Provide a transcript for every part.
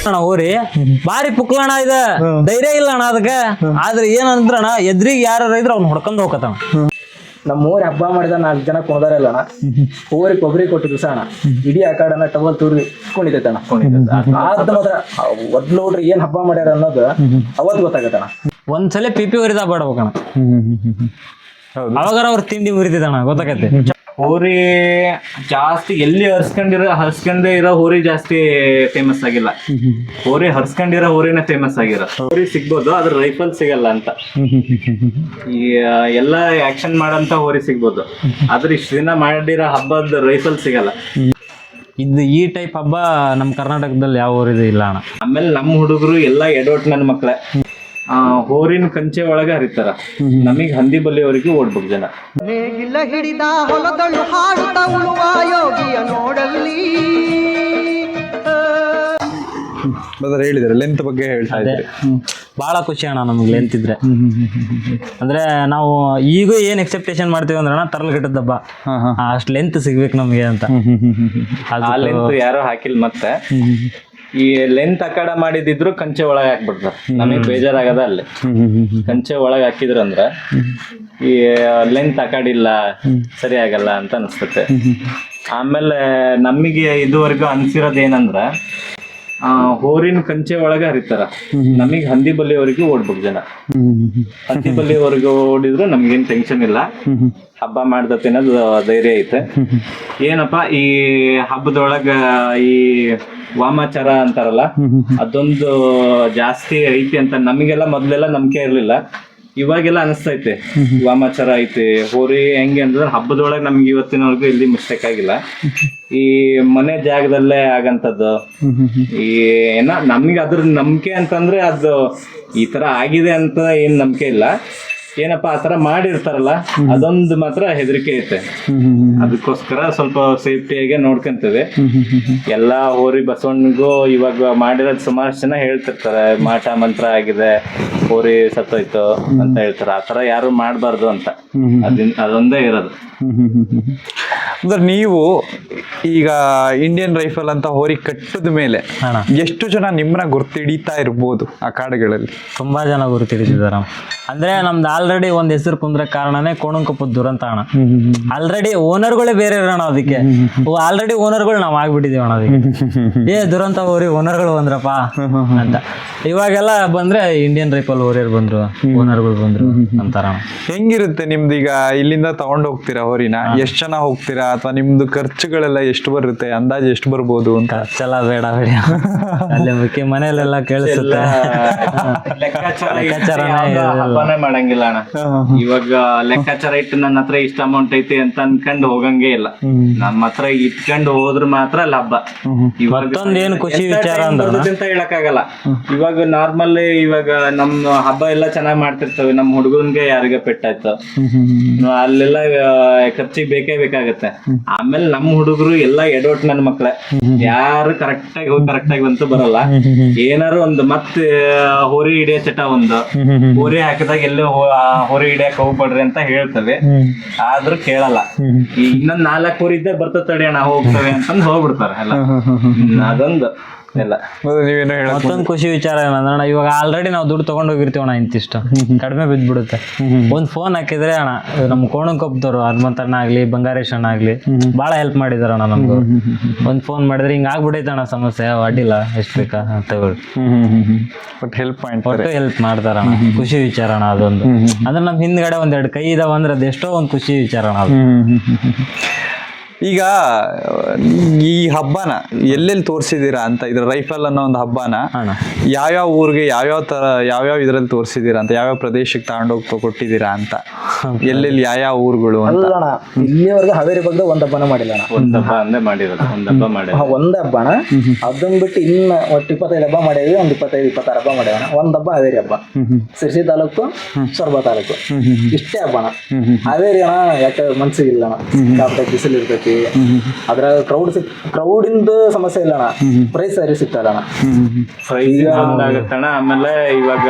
ಅಣ್ಣ ಹೋರಿ ಬಾರಿ ಪುಕ್ಲಣ ಇದ ಧೈರ್ಯ ಇಲ್ಲ ಅಣ್ಣ ಅದಕ್ಕೆ. ಆದ್ರೆ ಏನಂದ್ರಣ ಎದ್ರಿಗೆ ಯಾರು ಇದ್ರ ಅವ್ನ ಹೊಡ್ಕೊಂಡ್ ಹೋಗತ್ತಣ. ನಮ್ಮ ಊರಿ ಹಬ್ಬ ಮಾಡಿದ 4 ಜನ ಕುಣದಾರಲ್ಲ ಅಣ್ಣ, ಊರಿ ಕೊಬ್ಬರಿ ಕೊಟ್ಟು ದಿವಸ ಅಣ್ಣ ಇಡೀ ಆ ಕಡೆ ಟವಲ್ ತೂರಿ ಕುಣಿತೈತೆ ಅಣ್ಣ. ಆದ ಮಾತ್ರ ಒದ್ಲು ನೋಡ್ರಿ ಏನ್ ಹಬ್ಬ ಮಾಡ್ಯಾರ ಅನ್ನೋದು ಅವತ್ತು ಗೊತ್ತಾಗತ್ತಣ್ಣ. ಒಂದ್ಸಲ ಪಿಪಿ ಉರಿದ ಬಾಡ್ಬೇಕಣ್ಣ, ಅವಾಗಾರ ಅವ್ರ ತಿಂಡಿ ಉರಿತೈತಣ್ಣ ಗೊತ್ತಾಗತ್ತೆ. ಹೋರಿ ಜಾಸ್ತಿ ಎಲ್ಲಿ ಹರ್ಸ್ಕೊಂಡೇ ಇರೋ ಹೋರಿ ಜಾಸ್ತಿ ಫೇಮಸ್ ಆಗಿಲ್ಲ. ಹೋರಿ ಹರ್ಸ್ಕೊಂಡಿರೋ ಹೋರಿನೇ ಫೇಮಸ್ ಆಗಿರೋ ಹೋರಿ ಸಿಗ್ಬೋದು, ಅದ್ರ ರೈಫಲ್ ಸಿಗಲ್ಲ ಅಂತ. ಈ ಎಲ್ಲ ಆಕ್ಷನ್ ಮಾಡಂತ ಹೋರಿ ಸಿಗ್ಬೋದು, ಆದ್ರೆ ಇಷ್ಟು ದಿನ ಮಾಡಿರೋ ಹಬ್ಬದ ರೈಫಲ್ ಸಿಗಲ್ಲ. ಇದು ಈ ಟೈಪ್ ಹಬ್ಬ ನಮ್ ಕರ್ನಾಟಕದಲ್ಲಿ ಯಾವ ಊರಿದು ಇಲ್ಲ ಅಣ್ಣ. ಆಮೇಲೆ ನಮ್ಮ ಹುಡುಗರು ಎಲ್ಲ ಎಡವಟ್ ನನ್ನ ಮಕ್ಳೆ ಹೋರಿನ ಕಂಚೆ ಒಳಗೆ ಹರಿತಾರ. ನಮಗ್ ಹಂದಿ ಬಲಿಯವರೆಗೂ ಓಡ್ಬೇಕು ಜನ. ನೇಗಿಲ ಹಿಡಿದ ಹೊಲದಳು ಹಾಡುತ್ತ ಉಳುವ ಯೋಗಿಯ ನೋಡಲ್ಲಿ. ಹೇಳಿದ್ರೆ ಲೆಂತ್ ಬಗ್ಗೆ ಹೇಳ್ತಾ ಇದ್ರಿ. ಬಹಳ ಖುಷಿ ಅಣ್ಣ ನಮ್ಗೆ ಲೆಂತ್ ಇದ್ರೆ. ಅಂದ್ರೆ ನಾವು ಈಗ ಏನ್ ಎಕ್ಸೆಪ್ಟೇಷನ್ ಮಾಡ್ತೀವಿ ಅಂದ್ರೆ ಅಣ್ಣ ತರಲ್ಗಟ್ಟದ ಹಬ್ಬ ಅಷ್ಟ್ ಲೆಂತ್ ಸಿಗ್ಬೇಕು ನಮ್ಗೆ ಅಂತ. ಆ ಲೆಂತ್ ಯಾರೋ ಹಾಕಿಲ್. ಮತ್ತೆ ಈ ಲೆಂತ್ ಅಕಾಡ ಮಾಡಿದಿದ್ರು ಕಂಚೆ ಒಳಗೆ ಹಾಕ್ಬಿಡ್ತಾರ. ನಮಗ್ ಬೇಜಾರಾಗದ ಅಲ್ಲಿ ಕಂಚೆ ಒಳಗೆ ಹಾಕಿದ್ರಂದ್ರ ಈ ಲೆಂತ್ ಅಕಾಡಿಲ್ಲ ಸರಿ ಆಗಲ್ಲ ಅಂತ ಅನ್ಸುತ್ತೆ. ಆಮೇಲೆ ನಮಗೆ ಇದುವರೆಗೂ ಅನ್ಸಿರೋದ್ ಏನಂದ್ರ ಹೋರಿನ ಕಂಚೆ ಒಳಗೆ ಹರಿತಾರ. ನಮಗ್ ಹಂದಿ ಬಲಿಯವರೆಗೂ ಓಡ್ಬೇಕು ಜನ. ಹಂದಿ ಬಲಿಯವರೆಗೂ ಓಡಿದ್ರು ನಮ್ಗೇನ್ ಟೆನ್ಷನ್ ಇಲ್ಲ, ಹಬ್ಬ ಮಾಡ್ದತಿ ಅನ್ನೋದು ಧೈರ್ಯ ಐತೆ. ಏನಪ್ಪಾ ಈ ಹಬ್ಬದೊಳಗ ಈ ವಾಮಾಚಾರ ಅಂತಾರಲ್ಲ, ಅದೊಂದು ಜಾಸ್ತಿ ಐತಿ ಅಂತ ನಮಗೆಲ್ಲ ಮೊದ್ಲೆಲ್ಲ ನಂಬಿಕೆ ಇರ್ಲಿಲ್ಲ. ಇವಾಗೆಲ್ಲ ಅನಿಸ್ತೈತೆ ವಾಮಾಚಾರ ಐತಿ. ಹೋರಿ ಹೆಂಗೆ ಅಂದ್ರೆ ಹಬ್ಬದೊಳಗೆ ನಮ್ಗೆ ಇವತ್ತಿನವರೆಗೂ ಇಲ್ಲಿ ಮಿಸ್ಟೇಕ್ ಆಗಿಲ್ಲ. ಈ ಮನೆ ಜಾಗದಲ್ಲೇ ಆಗಂತದ್ದು ಈ ಏನ ನಮ್ಗೆ ಅದ್ರ ನಂಬಿಕೆ ಅಂತಂದ್ರೆ ಅದು ಈ ತರ ಆಗಿದೆ ಅಂತ ಏನ್ ನಂಬಿಕೆ ಇಲ್ಲ. ಏನಪ್ಪಾ ಆತರ ಮಾಡಿರ್ತಾರಲ್ಲ ಅದೊಂದು ಮಾತ್ರ ಹೆದರಿಕೆ ಐತೆ. ಅದಕ್ಕೋಸ್ಕರ ಸ್ವಲ್ಪ ಸೇಫ್ಟಿಯಾಗೆ ನೋಡ್ಕೊಂತೇವೆ. ಎಲ್ಲಾ ಹೋರಿ ಬಸವಣ್ಣಗೂ ಇವಾಗ ಮಾಡಿರೋದ್ ಸುಮಾರು ಜನ ಹೇಳ್ತಿರ್ತಾರೆ ಮಾಟ ಮಂತ್ರ ಆಗಿದೆ, ಹೋರಿ ಸತ್ತೋಯ್ತು ಅಂತ ಹೇಳ್ತಾರೆ. ಆತರ ಯಾರು ಮಾಡ್ಬಾರ್ದು ಅಂತ ಅದೊಂದೇ ಇರೋದು. ಅಂದ್ರೆ ನೀವು ಈಗ ಇಂಡಿಯನ್ ರೈಫಲ್ ಅಂತ ಹೋರಿ ಕಟ್ಟದ ಮೇಲೆ ಎಷ್ಟು ಜನ ನಿಮ್ಮನ್ನ ಗುರ್ತಿಡಿತಾ ಇರ್ಬೋದು ಆ ಕಾಡುಗಳಲ್ಲಿ? ತುಂಬಾ ಜನ ಗುರುತಿಡಿದಾರ. ಅಂದ್ರೆ ನಮ್ದು ಆಲ್ರೆಡಿ ಒಂದ್ ಹೆಸರು ಕುಂದ್ರೆ ಕಾರಣನೇ ಕೋಣಂಕೊಪ್ಪದ ದುರಂತ ಅಣ್ಣ. ಆಲ್ರೆಡಿ ಓನರ್ಗಳೇ ಬೇರೆ ಇರೋಣ. ಅದಕ್ಕೆ ಆಲ್ರೆಡಿ ಓನರ್ಗಳು ನಾವ್ ಆಗ್ಬಿಟ್ಟಿದೀವಿ ಅಣ್ಣ. ಅದಕ್ಕೆ ದುರಂತ ಹೋರಿ ಓನರ್ಗಳು ಬಂದ್ರಪ್ಪ ಅಂತ. ಇವಾಗೆಲ್ಲ ಬಂದ್ರೆ ಇಂಡಿಯನ್ ರೈಫಲ್ ಹೋರಿಯರ್ ಬಂದ್ರು, ಓನರ್ಗಳು ಬಂದ್ರು ಅಂತಾರ. ಹೆಂಗಿರುತ್ತೆ ನಿಮ್ದು ಈಗ ಇಲ್ಲಿಂದ ತಗೊಂಡ್ ಹೋಗ್ತೀರಾ ಹೋರಿನ? ಎಷ್ಟ್ ಜನ ಹೋಗ್ತೀರಾ ಅಥವಾ ನಿಮ್ದು ಖರ್ಚುಗಳೆಲ್ಲ ಎಷ್ಟು ಬರುತ್ತೆ? ಅಂದಾಜು ಎಷ್ಟು ಬರ್ಬೋದು ಅಂತ? ಖರ್ಚೆಲ್ಲ ಬೇಡ ಬೇಡ, ಅಲ್ಲಿ ಮುಖ್ಯ ಮನೆಯಲ್ಲೆಲ್ಲ ಕೇಳಿಸುತ್ತೆ. ಹಬ್ಬನೇ ಮಾಡಂಗಿಲ್ಲ ಅಣ್ಣ. ಇವಾಗ ಲೆಕ್ಕಾಚಾರ ಇಟ್ಟು ನನ್ನ ಹತ್ರ ಇಷ್ಟ ಅಮೌಂಟ್ ಐತಿ ಅಂತ ಅನ್ಕೊಂಡು ಹೋಗಂಗೆ ಇಲ್ಲ. ನಮ್ಮ ಹತ್ರ ಇಟ್ಕೊಂಡು ಹೋದ್ರ ಮಾತ್ರ ಅಲ್ಲಿ ಹಬ್ಬ. ಮತ್ತೊಂದೇನು ಖುಷಿ ವಿಚಾರ ಅಂತ ಹೇಳಕ್ಕಾಗಲ್ಲ. ಇವಾಗ ನಾರ್ಮಲ್ ಇವಾಗ ನಮ್ಮ ಹಬ್ಬ ಎಲ್ಲ ಚೆನ್ನಾಗ್ ಮಾಡ್ತಿರ್ತೇವೆ. ನಮ್ಮ ಹುಡುಗನ್ಗೆ ಯಾರಿಗೆ ಪೆಟ್ಟಾಯ್ತು ಅಲ್ಲೆಲ್ಲ ಖರ್ಚಿಗೆ ಬೇಕೇ ಬೇಕಾಗತ್ತೆ. ಆಮೇಲೆ ನಮ್ಮ ಹುಡುಗರು ಎಲ್ಲ ಎಡವಟ್ ನನ್ನ ಮಕ್ಳೆ, ಯಾರು ಕರೆಕ್ಟಾಗಿ ಹೋಗಿ ಕರೆಕ್ಟಾಗಿ ಬಂತು ಬರಲ್ಲ. ಏನಾರು ಒಂದು ಮತ್ತೆ ಹೋರಿ ಹಿಡಿಯೋ ಚಟ ಒಂದು ಹೋರಿ ಹಾಕಿದಾಗ ಎಲ್ಲೇ ಹೋರಿ ಹಿಡಿಯಕ್ ಹೋಗ್ಬೇಡ್ರಿ ಅಂತ ಹೇಳ್ತೇವೆ, ಆದ್ರೂ ಕೇಳಲ್ಲ. ಇನ್ನೊಂದ್ 4 ಹೋರಿ ಇದ್ದ ಬರ್ತದೆ ತಡಿ ಅಣ್ಣ ಹೋಗ್ತವೆ ಅಂತಂದ್ ಹೋಗ್ಬಿಡ್ತಾರೆ ಎಲ್ಲ. ಅದೊಂದು ಎಲ್ಲ. ಮತ್ತೊಂದು ಖುಷಿ ವಿಚಾರ ಏನಂದ್ರೆ ಇವಾಗ ಆಲ್ರೆಡಿ ನಾವು ದುಡ್ಡು ತಗೊಂಡ್ ಹೋಗಿರ್ತೀವಿ ಅಣ್ಣ, ಇಂತಿಷ್ಟು ಕಡಿಮೆ ಬಿದ್ದ್ಬಿಡುತ್ತೆ. ಒಂದ್ ಫೋನ್ ಹಾಕಿದ್ರೆ ಅಣ್ಣ ನಮ್ ಕೋಣಂಕೊಪ್ಪದವ್ರು ಹನುಮಂತಣ್ಣ ಆಗ್ಲಿ ಬಂಗಾರೇಶ್ ಅಣ್ಣ ಆಗ್ಲಿ ಬಹಳ ಹೆಲ್ಪ್ ಮಾಡಿದಾರ ಅಣ್ಣ ನಮ್ಗೆ. ಒಂದ್ ಫೋನ್ ಮಾಡಿದ್ರೆ ಹಿಂಗ ಆಗ್ಬಿಡೈತೆ ಅಣ್ಣ ಸಮಸ್ಯೆ, ಅಡ್ಡಿಲ್ಲ ಎಷ್ಟ್ ಬೇಕಾ ಅಂತ ಹೇಳಿ ಒಟ್ಟು ಹೆಲ್ಪ್ ಮಾಡ್ತಾರ ಅಣ್ಣ. ಖುಷಿ ವಿಚಾರ ಅಣ್ಣ ಅದೊಂದು. ಅಂದ್ರೆ ನಮ್ ಹಿಂದ್ಗಡೆ 1-2 ಕೈ ಇದಾವ ಅಂದ್ರೆ ಅದೆಷ್ಟೋ ಒಂದ್ ಖುಷಿ ವಿಚಾರ ಅಣ್ಣ ಅದು. ಈಗ ಈ ಹಬ್ಬನ ಎಲ್ಲೆಲ್ಲಿ ತೋರಿಸಿದೀರಾ ಅಂತ? ಇದ್ರ ರೈಫಲ್ ಅನ್ನೋ ಒಂದು ಹಬ್ಬನ ಯಾವ್ಯಾವ ಊರಿಗೆ ಯಾವ್ಯಾವ ಇದ್ರಲ್ಲಿ ತೋರಿಸಿದೀರಾ ಅಂತ? ಯಾವ್ಯಾವ ಪ್ರದೇಶಕ್ಕೆ ತಗೊಂಡೋಗಿ ಕೊಟ್ಟಿದ್ದೀರಾ ಅಂತ? ಎಲ್ಲೆಲ್ಲಿ ಯಾವ್ಯಾವ ಊರುಗಳು ಅಂತ? ಇಲ್ಲಿವರೆಗೂ ಹಾವೇರಿ ಬಗ್ಗೆ ಒಂದ್ ಹಬ್ಬನ ಮಾಡಿಲ್ಲ ಅಣ್ಣ. ಒಂದ್ ಹಬ್ಬ ಅಂದೇ ಮಾಡಿರೋದು. ಒಂದ್ ಹಬ್ಬನ ಅದನ್ನ ಬಿಟ್ಟು ಇನ್ನ ಒಟ್ಟು 25 ಹಬ್ಬ ಮಾಡಿದ್ವಿ. ಒಂದ್ 25-26 ಹಬ್ಬ ಮಾಡಿವಣ. ಒಂದ್ ಹಬ್ಬ ಹಾವೇರಿ ಹಬ್ಬ, ಸಿರ್ಸಿ ತಾಲೂಕು ಸೊರಬ ತಾಲೂಕು, ಇಷ್ಟೇ ಹಬ್ಬನ. ಹಾವೇರಿ ಅಣ್ಣ ಯಾಕೆ ಮನ್ಸಿಗಿಲ್ಲ ಅಣ್ಣ, ಬಿಸಿಲು ಇರ್ತೈತಿ. ಐತಿ. ಅದ್ರಾಗ ಕ್ರೌಡಿಂದ ಸಮಸ್ಯೆ ಇಲ್ಲ ಅಣ್ಣ, ಪ್ರೈಸ್ ಸರಿ ಸಿಗ್ತಲ್ಲ ಅಣ್ಣ. ಪ್ರೈಸ್ ಆಗತ್ತಣ. ಆಮೇಲೆ ಇವಾಗ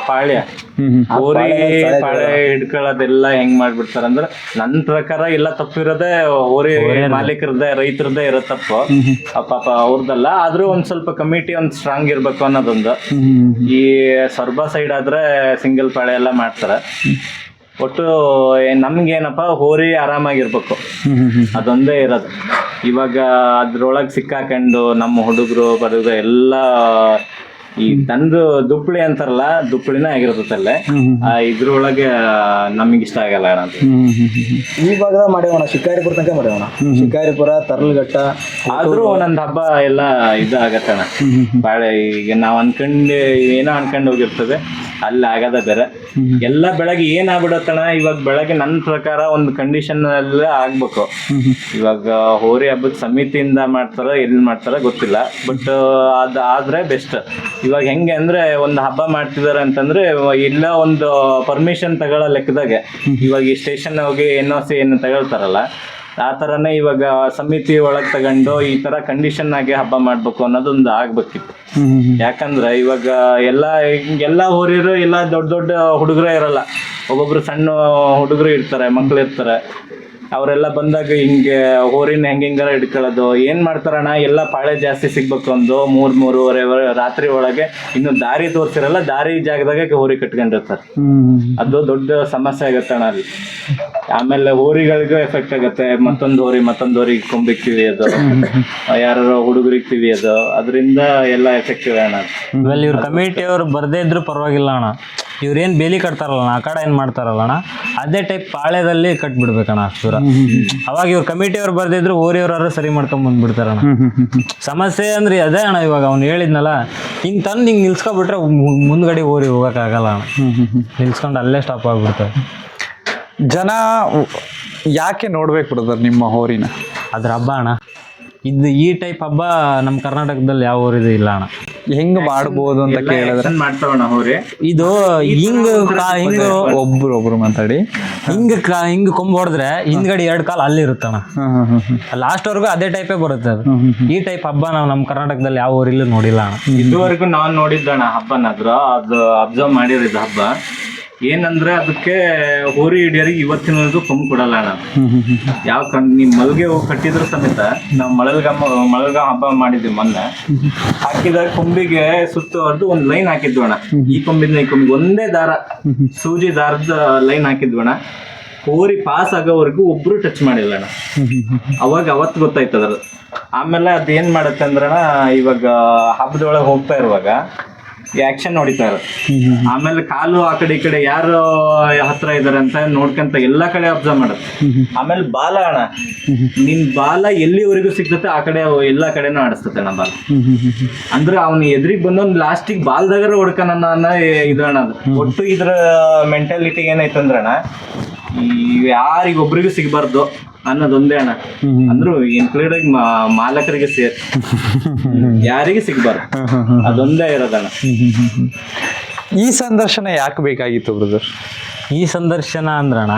ಪಾಳ್ಯ ಹೋರಿ ಪಾಳ್ಯ ಹಿಡ್ಕೊಳ್ಳೋದೆಲ್ಲ ಹೆಂಗ್ ಮಾಡ್ಬಿಡ್ತಾರ ಅಂದ್ರ ನನ್ ಪ್ರಕಾರ ಎಲ್ಲ ತಪ್ಪಿರೋದೇ ಹೋರಿ ಮಾಲೀಕರದೇ, ರೈತರದೇ ಇರೋ ತಪ್ಪು. ಪಾಪ ಅವ್ರದ್ದಲ್ಲ, ಆದ್ರೂ ಒಂದ್ ಸ್ವಲ್ಪ ಕಮಿಟಿ ಒಂದ್ ಸ್ಟ್ರಾಂಗ್ ಇರ್ಬೇಕು ಅನ್ನೋದೊಂದು. ಈ ಸೊರಬ ಸೈಡ್ ಆದ್ರೆ ಸಿಂಗಲ್ ಪಾಳ್ಯ ಎಲ್ಲ ಮಾಡ್ತಾರ. ಒಟ್ಟು ನಮ್ಗೇನಪ್ಪ ಹೋರಿ ಆರಾಮಾಗಿರ್ಬೇಕು, ಅದೊಂದೇ ಇರೋದು. ಇವಾಗ ಅದ್ರೊಳಗ್ ಸಿಕ್ಕಾಕೊಂಡು ನಮ್ಮ ಹುಡುಗರು ಬರೋದು ಎಲ್ಲ ಈ ತಂದು ದುಪ್ಪಳಿ ಅಂತಾರಲ್ಲ, ದುಪ್ಪಳಿನ ಆಗಿರ್ತದಲ್ಲೇ ಇದ್ರೊಳಗೆ ನಮಗ್ ಇಷ್ಟ ಆಗಲ್ಲ ಅಣ್ಣ. ಈ ಭಾಗದಾಗ ಮಾಡ್ಯವಣ, ಶಿಕಾರಿಪುರ ತನಕ ಮಾಡ್ಯವಣ. ಶಿಕಾರಿಪುರ, ತರ್ಲಘಟ್ಟ. ಆದ್ರೂ ಒಂದೊಂದ್ ಹಬ್ಬ ಎಲ್ಲ ಇದಾಗತ್ತಣ್ಣ. ಬಾಳೆ ಈಗ ನಾವ್ ಏನೋ ಅನ್ಕೊಂಡು ಹೋಗಿರ್ತದೆ, ಅಲ್ಲಿ ಆಗದ ಬೇರೆ. ಎಲ್ಲ ಬೆಳಗ್ಗೆ ಏನ್ ಆಗ್ಬಿಡತ್ತಣ, ಇವಾಗ ಬೆಳಗ್ಗೆ ನನ್ನ ಪ್ರಕಾರ ಒಂದು ಕಂಡೀಷನ್ ಎಲ್ಲ ಆಗ್ಬೇಕು. ಇವಾಗ ಹೋರಿ ಹಬ್ಬದ ಸಮಿತಿಯಿಂದ ಮಾಡ್ತಾರ, ಎಲ್ಲಿ ಮಾಡ್ತಾರ ಗೊತ್ತಿಲ್ಲ, ಬಟ್ ಅದ್ ಆದ್ರೆ ಬೆಸ್ಟ್. ಇವಾಗ ಹೆಂಗೆ ಅಂದ್ರೆ ಒಂದು ಹಬ್ಬ ಮಾಡ್ತಿದಾರೆ ಅಂತಂದ್ರೆ ಇಲ್ಲ ಒಂದು ಪರ್ಮಿಷನ್ ತಗೊಳ್ಳೋ ಲೆಕ್ಕದಾಗೆ ಇವಾಗ ಈ ಸ್ಟೇಷನ್ ಹೋಗಿ NOC ಏನು ತಗೊಳ್ತಾರಲ್ಲ, ಆ ಥರನೇ ಇವಾಗ ಸಮಿತಿ ಒಳಗೆ ತಗೊಂಡು ಈ ಥರ ಕಂಡೀಷನ್ ಆಗಿ ಹಬ್ಬ ಮಾಡಬೇಕು ಅನ್ನೋದೊಂದು ಆಗ್ಬೇಕಿತ್ತು. ಯಾಕಂದ್ರೆ ಇವಾಗ ಎಲ್ಲ ಹೋರಿರು ಎಲ್ಲ ದೊಡ್ಡ ದೊಡ್ಡ ಹುಡುಗರೇ ಇರಲ್ಲ, ಒಬ್ಬೊಬ್ರು ಸಣ್ಣ ಹುಡುಗರು ಇರ್ತಾರೆ, ಮಕ್ಳು ಇರ್ತಾರೆ. ಅವರೆಲ್ಲ ಬಂದಾಗ ಹಿಂಗೆ ಹೋರಿನ ಹೆಂಗಾರ ಹಿಡ್ಕೊಳ್ಳೋದು ಏನ್ ಮಾಡ್ತಾರಣ್ಣ, ಎಲ್ಲ ಪಾಳೆ ಜಾಸ್ತಿ ಸಿಗ್ಬೇಕು ಒಂದು 3-3:30 ರಾತ್ರಿ ಒಳಗೆ. ಇನ್ನು ದಾರಿ ತೋರ್ಸಿರಲ್ಲ, ದಾರಿ ಜಾಗದಾಗ ಹೋರಿ ಕಟ್ಕೊಂಡಿರ್ತಾರೆ. ಅದು ದೊಡ್ಡ ಸಮಸ್ಯೆ ಆಗತ್ತಣ್ಣ ಅಲ್ಲಿ. ಆಮೇಲೆ ಹೋರಿಗಳಿಗೂ ಎಫೆಕ್ಟ್ ಆಗತ್ತೆ. ಮತ್ತೊಂದು ಹೋರಿಗೆ ಕೊಂಬಿಗೆ ತಿವಿಯೋದು, ಯಾರು ಹುಡುಗರಿಗೆ ತಿವಿಯೋದು, ಅದರಿಂದ ಎಲ್ಲ ಎಫೆಕ್ಟ್ ಇದೆ ಅಣ್ಣ. ಆಮೇಲೆ ಇವ್ರ ಕಮಿಟಿ ಅವ್ರು ಬರ್ದೇ ಇದ್ರು ಪರವಾಗಿಲ್ಲ ಅಣ್ಣ, ಇವ್ರೇನ್ ಬೇಲಿ ಕಟ್ತಾರಲ್ಲ ಆ ಕಡೆ ಏನ್ ಮಾಡ್ತಾರಲ್ಲ ಅಣ್ಣ, ಅದೇ ಟೈಪ್ ಪಾಳ್ಯದಲ್ಲಿ ಕಟ್ಬಿಡ್ಬೇಕಣ್ಣ ಅಷ್ಟೂರ. ಅವಾಗ ಇವ್ರ ಕಮಿಟಿ ಅವ್ರು ಬರ್ದಿದ್ರು ಓರಿಯವ್ರು ಸರಿ ಮಾಡ್ಕೊಂಡ್ ಬಂದ್ಬಿಡ್ತಾರಣ್ಣ. ಸಮಸ್ಯೆ ಅಂದ್ರೆ ಅದೇ ಅಣ್ಣ, ಇವಾಗ ಅವ್ನು ಹೇಳಿದ್ನಲ್ಲ, ಹಿಂಗ್ ತಂದು ಹಿಂಗ್ ನಿಲ್ಸ್ಕೊಬಿಟ್ರೆ ಮುಂದ್ಗಡೆ ಓರಿ ಹೋಗಕ್ ಆಗಲ್ಲ ಅಣ್ಣ, ನಿಲ್ಸ್ಕೊಂಡು ಅಲ್ಲೇ ಸ್ಟಾಪ್ ಆಗ್ಬಿಡ್ತಾರೆ. ಜನ ಯಾಕೆ ನೋಡ್ಬೇಕು ಬ್ರದರ್ ನಿಮ್ಮ ಹೋರಿನ? ಅದ್ರ ಹಬ್ಬ ಅಣ್ಣ, ಇದು ಈ ಟೈಪ್ ಹಬ್ಬ ನಮ್ಮ ಕರ್ನಾಟಕದಲ್ಲಿ ಯಾವ ಊರಿದು ಇಲ್ಲ ಅಣ್ಣ. ಹೆಂಗ್ ಮಾಡ್ಬೋದು ಅಂತ ಕೇಳಿದ್ರೆ ಮಾಡ್ತಾವಣ್ಣ ಹೋರಿ. ಇದು ಹಿಂಗ್ ಒಬ್ರು ಮಾತಾಡಿ ಹಿಂಗ್ ಕೊಂಬ್ ಹೊಡೆದ್ರೆ ಹಿಂದ್ಗಡೆ 2 ಕಾಲ್ ಅಲ್ಲಿ ಇರುತ್ತಣ್ಣ, ಲಾಸ್ಟ್ ವರ್ಗು ಅದೇ ಟೈಪೇ ಬರುತ್ತೆ ಅದು. ಈ ಟೈಪ್ ಹಬ್ಬ ನಾವು ನಮ್ಮ ಕರ್ನಾಟಕದಲ್ಲಿ ಯಾವ ಊರಿಲ್ಲೂ ನೋಡಿಲ್ಲ ಅಣ್ಣ. ಇದುವರೆಗೂ ನಾನ್ ನೋಡಿದ್ದಣ್ಣ ಹಬ್ಬನಾದ್ರು, ಅದು ಅಬ್ಸರ್ವ್ ಮಾಡಿರೋದು ಹಬ್ಬ ಏನಂದ್ರೆ ಅದಕ್ಕೆ ಹೋರಿ ಹಿಡಿಯೋರಿಗೆ ಇವತ್ತಿನವರೆಗೂ ಕೊಂಬ್ ಕೊಡಲ್ಲ ಅಣ್ಣ. ಯಾವ ನಿಮ್ ಮಲ್ಗೆ ಹೋಗಿ ಕಟ್ಟಿದ್ರು ಸಮೇತ, ನಾವು ಮಳಲ್ಗ ಹಬ್ಬ ಮಾಡಿದ್ವಿ ಮೊನ್ನೆ, ಹಾಕಿದಾಗ ಕೊಂಬಿಗೆ ಸುತ್ತುವರೆದು ಒಂದ್ ಲೈನ್ ಹಾಕಿದ್ವಿ ಅಣ್ಣ. ಈ ಕೊಂಬಿಂದ ಈ ಕೊಂಬಿಗೆ ಒಂದೇ ದಾರ, ಸೂಜಿ ದಾರದ ಲೈನ್ ಹಾಕಿದ್ವಿ ಅಣ್ಣ. ಹೋರಿ ಪಾಸ್ ಆಗೋವರೆಗೂ ಒಬ್ರು ಟಚ್ ಮಾಡಿಲ್ಲ ಅಣ್ಣ. ಅವತ್ತು ಗೊತ್ತಾಯ್ತದ. ಆಮೇಲೆ ಅದೇನ್ ಮಾಡತ್ತೆ ಅಂದ್ರಣ್ಣ, ಇವಾಗ ಹಬ್ಬದೊಳಗೆ ಹೋಗ್ತಾ ಇರುವಾಗ ಆಕ್ಷನ್ ಹೊಡಿತಾ ಇರುತ್ತೆ. ಆಮೇಲೆ ಕಾಲು ಆ ಕಡೆ ಈ ಕಡೆ ಯಾರು ಹತ್ರ ಇದಾರೆ ಅಂತ ನೋಡ್ಕೊಂತ ಎಲ್ಲಾ ಕಡೆ ಅಬ್ಸರ್ವ್ ಮಾಡುತ್ತೆ. ಆಮೇಲೆ ಬಾಲ ಅಣ್ಣ, ನಿನ್ ಬಾಲ ಎಲ್ಲಿವರೆಗೂ ಸಿಗ್ತತೆ ಆ ಕಡೆ ಎಲ್ಲಾ ಕಡೆನೂ ಆಡಿಸ್ತತೆ ಅಣ್ಣ ಬಾಲ. ಅಂದ್ರೆ ಅವ್ನು ಎದುರಿಗೆ ಬಂದೊಂದು ಲಾಸ್ಟಿಗೆ ಬಾಲ್ದಾಗರ ಹೊಡ್ಕನ ಅನ್ನೋ ಇದ್ರಣ್ಣ. ಅದು ಒಟ್ಟು ಇದ್ರ ಮೆಂಟಾಲಿಟಿ ಏನೈತಂದ್ರಣ್ಣ, ಯಾರಿಗ ಒಬ್ರಿಗೂ ಸಿಗಬಾರ್ದು ಅನ್ನೋದೊಂದೇ ಅಣ್ಣ. ಅಂದ್ರು ಇನ್ಕ್ಲೂಡ್ ಆಗಿ ಮಾಲಕರಿಗೆ ಯಾರಿಗೆ ಸಿಗ್ಬಾರ್ದು, ಅದೊಂದೇ ಇರೋದಣ್ಣ. ಈ ಸಂದರ್ಶನ ಯಾಕೆ ಬೇಕಾಗಿತ್ತು ಬ್ರದರ್? ಈ ಸಂದರ್ಶನ ಅಂದ್ರಣ್ಣ,